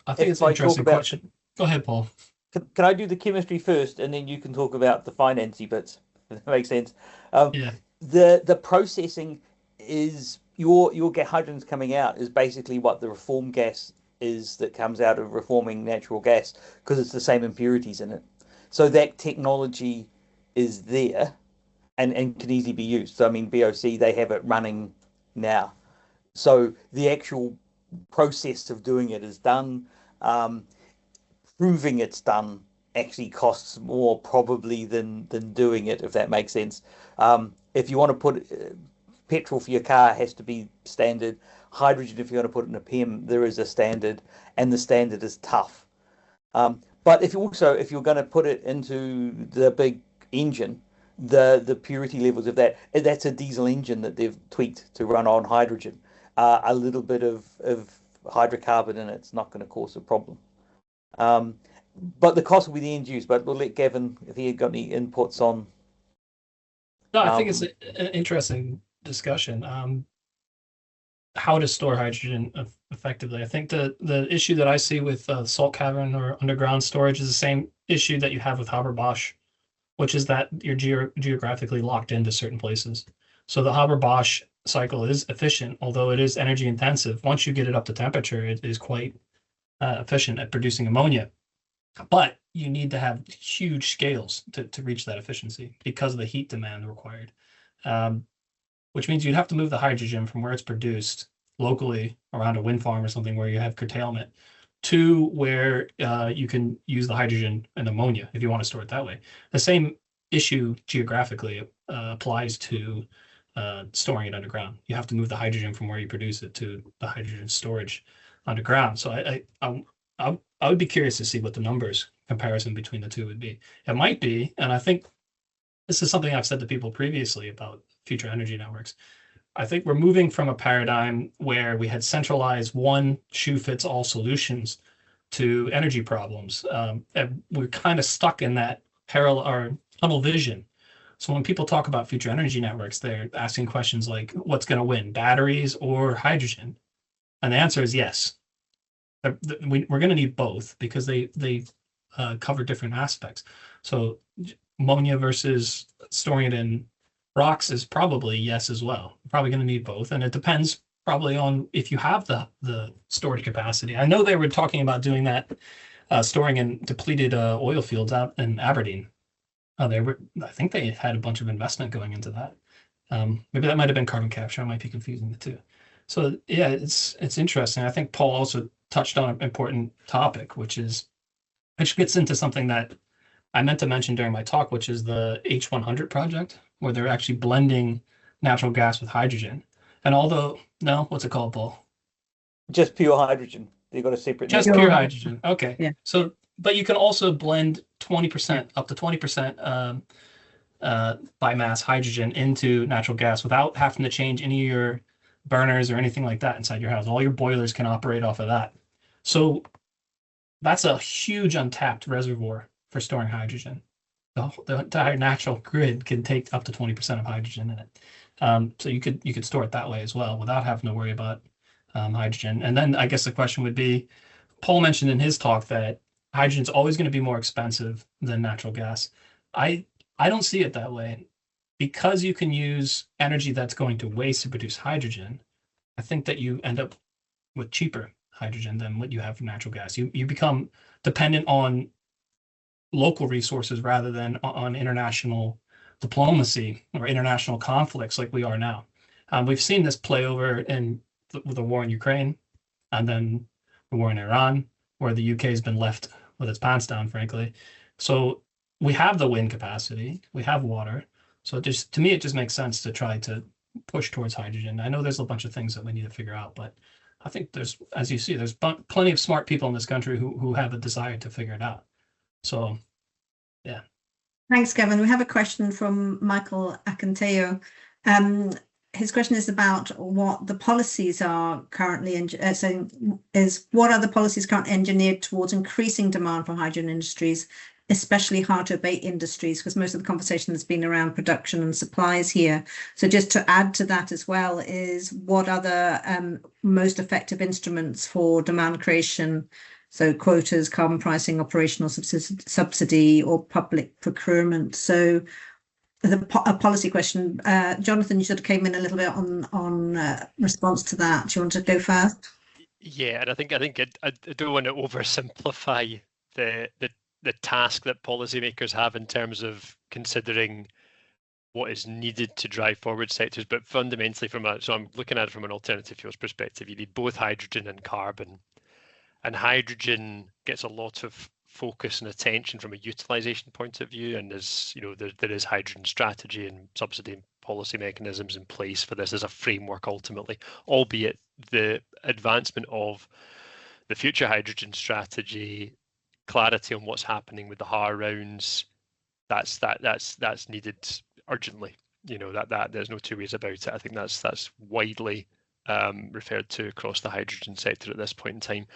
[SPEAKER 4] I think it's an interesting question. Go ahead, Paul.
[SPEAKER 3] Can I do the chemistry first, and then you can talk about the financy bits? If that makes sense.
[SPEAKER 4] Yeah.
[SPEAKER 3] The processing is your hydrogen's coming out is basically what the reform gas is that comes out of reforming natural gas, because it's the same impurities in it. So that technology is there and can easily be used. So I mean, BOC, they have it running now. So the actual process of doing it is done. Proving it's done actually costs more probably than doing it, if that makes sense. If you want to put petrol for your car has to be standard. Hydrogen, if you want to put it in a PEM, there is a standard, and the standard is tough. But if you're going to put it into the big engine, the purity levels of that's a diesel engine that they've tweaked to run on hydrogen. A little bit of hydrocarbon in it's not going to cause a problem. But the cost will be the end use. But we'll let Gavin, if he had got any inputs on.
[SPEAKER 4] No, I think it's an interesting discussion. How to store hydrogen effectively. I think the issue that I see with salt cavern or underground storage is the same issue that you have with Haber-Bosch, which is that you're geographically locked into certain places. So the Haber-Bosch cycle is efficient, although it is energy intensive. Once you get it up to temperature, it is quite efficient at producing ammonia. But you need to have huge scales to reach that efficiency because of the heat demand required. Which means you'd have to move the hydrogen from where it's produced locally around a wind farm or something where you have curtailment to where you can use the hydrogen and ammonia if you want to store it that way. The same issue geographically applies to storing it underground. You have to move the hydrogen from where you produce it to the hydrogen storage underground. So I would be curious to see what the numbers comparison between the two would be. It might be, and I think this is something I've said to people previously about future energy networks. I think we're moving from a paradigm where we had centralized one shoe fits all solutions to energy problems. And we're kind of stuck in that parallel or tunnel vision. So when people talk about future energy networks, they're asking questions like, what's going to win, batteries or hydrogen? And the answer is yes. We're going to need both because they cover different aspects. So ammonia versus storing it in rocks is probably yes as well. You're probably going to need both, and it depends probably on if you have the storage capacity. I know they were talking about doing that, storing in depleted oil fields out in Aberdeen. I think they had a bunch of investment going into that. Maybe that might have been carbon capture. I might be confusing the two. So yeah, it's interesting. I think Paul also touched on an important topic, which gets into something that I meant to mention during my talk, which is the H100 project, where they're actually blending natural gas with hydrogen. And what's it called, Paul?
[SPEAKER 3] Just pure hydrogen. They've got a separate.
[SPEAKER 4] Just pure hydrogen. Okay.
[SPEAKER 1] Yeah.
[SPEAKER 4] So, but you can also blend 20%, up to 20% by mass hydrogen into natural gas without having to change any of your burners or anything like that inside your house. All your boilers can operate off of that. So that's a huge untapped reservoir for storing hydrogen. The entire natural grid can take up to 20% of hydrogen in it. So you could store it that way as well without having to worry about hydrogen. And then I guess the question would be, Paul mentioned in his talk that hydrogen is always going to be more expensive than natural gas. I don't see it that way. Because you can use energy that's going to waste to produce hydrogen, I think that you end up with cheaper hydrogen than what you have from natural gas. You become dependent on local resources rather than on international diplomacy or international conflicts like we are now. We've seen this play over in the war in Ukraine and then the war in Iran, where the UK has been left with its pants down, frankly. So we have the wind capacity, we have water. So to me, it just makes sense to try to push towards hydrogen. I know there's a bunch of things that we need to figure out, but I think as you see, there's plenty of smart people in this country who have a desire to figure it out. So, yeah.
[SPEAKER 1] Thanks, Kevin. We have a question from Michael Acanteo. His question is about what the policies are currently what are the policies currently engineered towards increasing demand for hydrogen industries, especially hard to abate industries, because most of the conversation has been around production and supplies here. So just to add to that as well is what are the most effective instruments for demand creation? So quotas, carbon pricing, operational subsidy, or public procurement. So a policy question. Jonathan, you sort of came in a little bit on response to that. Do you want to go first?
[SPEAKER 2] Yeah, and I think I don't want to oversimplify the task that policymakers have in terms of considering what is needed to drive forward sectors, but fundamentally so I'm looking at it from an alternative fuels perspective. You need both hydrogen and carbon, and hydrogen gets a lot of focus and attention from a utilization point of view, and as you know, there is hydrogen strategy and subsidy and policy mechanisms in place for this as a framework ultimately, albeit the advancement of the future hydrogen strategy, clarity on what's happening with the HAR rounds, that's needed urgently. You know, that there's no two ways about it. I think that's widely referred to across the hydrogen sector at this point in time.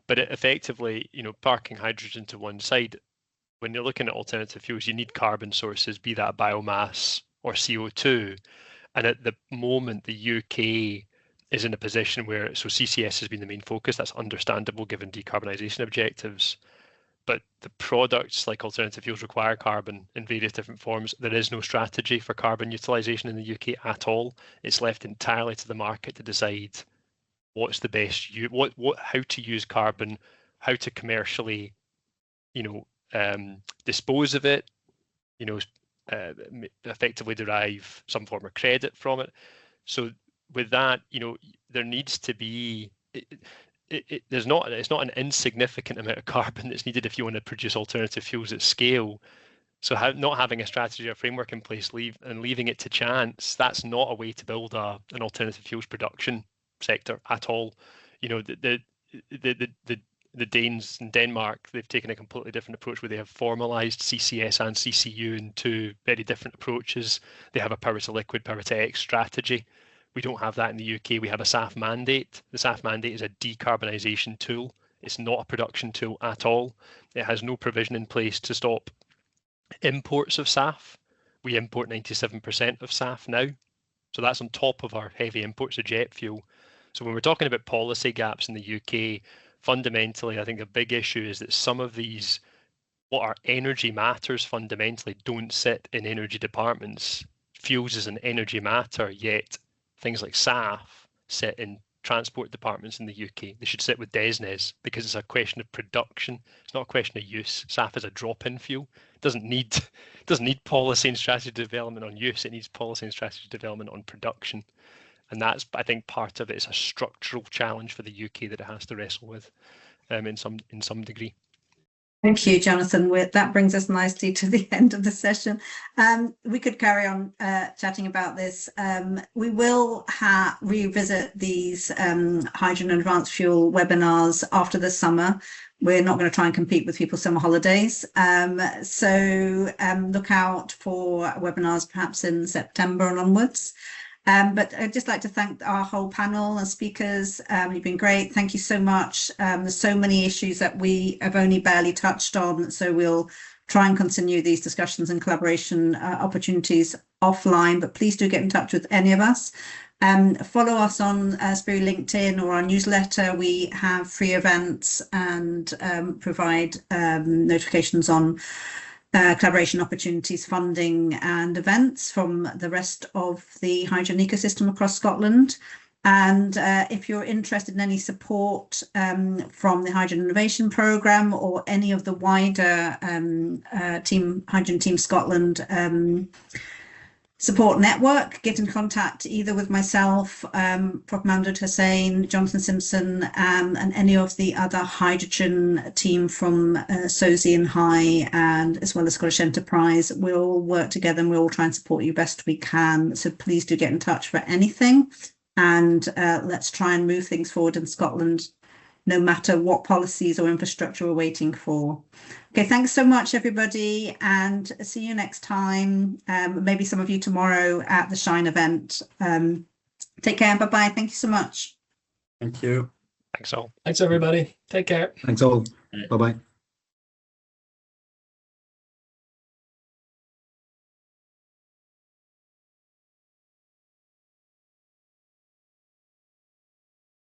[SPEAKER 2] But it effectively, you know, parking hydrogen to one side, when you're looking at alternative fuels, you need carbon sources, be that biomass or CO2. And at the moment, the UK is in a position where, so CCS has been the main focus. That's understandable given decarbonisation objectives. But the products like alternative fuels require carbon in various different forms. There is no strategy for carbon utilisation in the UK at all. It's left entirely to the market to decide what's the best how to use carbon, how to commercially, you know, dispose of it, you know, effectively derive some form of credit from it. So with that, you know, there needs to be it's not an insignificant amount of carbon that's needed if you want to produce alternative fuels at scale. So not having a strategy or framework in place, leaving it to chance, that's not a way to build an alternative fuels production sector at all. You know, the Danes in Denmark, they've taken a completely different approach where they have formalized CCS and CCU in two very different approaches. They have a power to liquid, power to X strategy. We don't have that in the UK. We have a SAF mandate. The SAF mandate is a decarbonisation tool. It's not a production tool at all. It has no provision in place to stop imports of SAF. We import 97% of SAF now. So that's on top of our heavy imports of jet fuel. So when we're talking about policy gaps in the UK, fundamentally, I think a big issue is that some of these, what are energy matters fundamentally, don't sit in energy departments. fuels as an energy matter, yet things like SAF sit in transport departments in the UK. They should sit with DESNZ because it's a question of production. It's not a question of use. SAF is a drop-in fuel. It doesn't need policy and strategy development on use. It needs policy and strategy development on production. And that's, I think, part of it is a structural challenge for the UK that it has to wrestle with in some degree.
[SPEAKER 1] Thank you, Jonathan. That brings us nicely to the end of the session. We could carry on chatting about this. We will revisit these hydrogen and advanced fuel webinars after the summer. We're not going to try and compete with people's summer holidays. So look out for webinars perhaps in September and onwards. But I'd just like to thank our whole panel and speakers. You've been great. Thank you so much. There's so many issues that we have only barely touched on, so we'll try and continue these discussions and collaboration opportunities offline, but please do get in touch with any of us. Follow us on SPEERI LinkedIn or our newsletter. We have free events and provide notifications on collaboration opportunities, funding and events from the rest of the hydrogen ecosystem across Scotland. And if you're interested in any support from the Hydrogen Innovation Programme or any of the wider Hydrogen Team Scotland support network, get in contact either with myself, Prof. Mamdouh Hussain, Jonathan Simpson, and any of the other hydrogen team from SOSI and HI, and as well as Scottish Enterprise. We'll work together and we'll try and support you best we can. So please do get in touch for anything, and let's try and move things forward in Scotland, no matter what policies or infrastructure we're waiting for. Okay, thanks so much, everybody, and see you next time. Maybe some of you tomorrow at the Shine event. Take care. Bye-bye. Thank you so much.
[SPEAKER 7] Thank you.
[SPEAKER 2] Thanks all.
[SPEAKER 4] Thanks, everybody. Take care.
[SPEAKER 5] Thanks all. Bye-bye.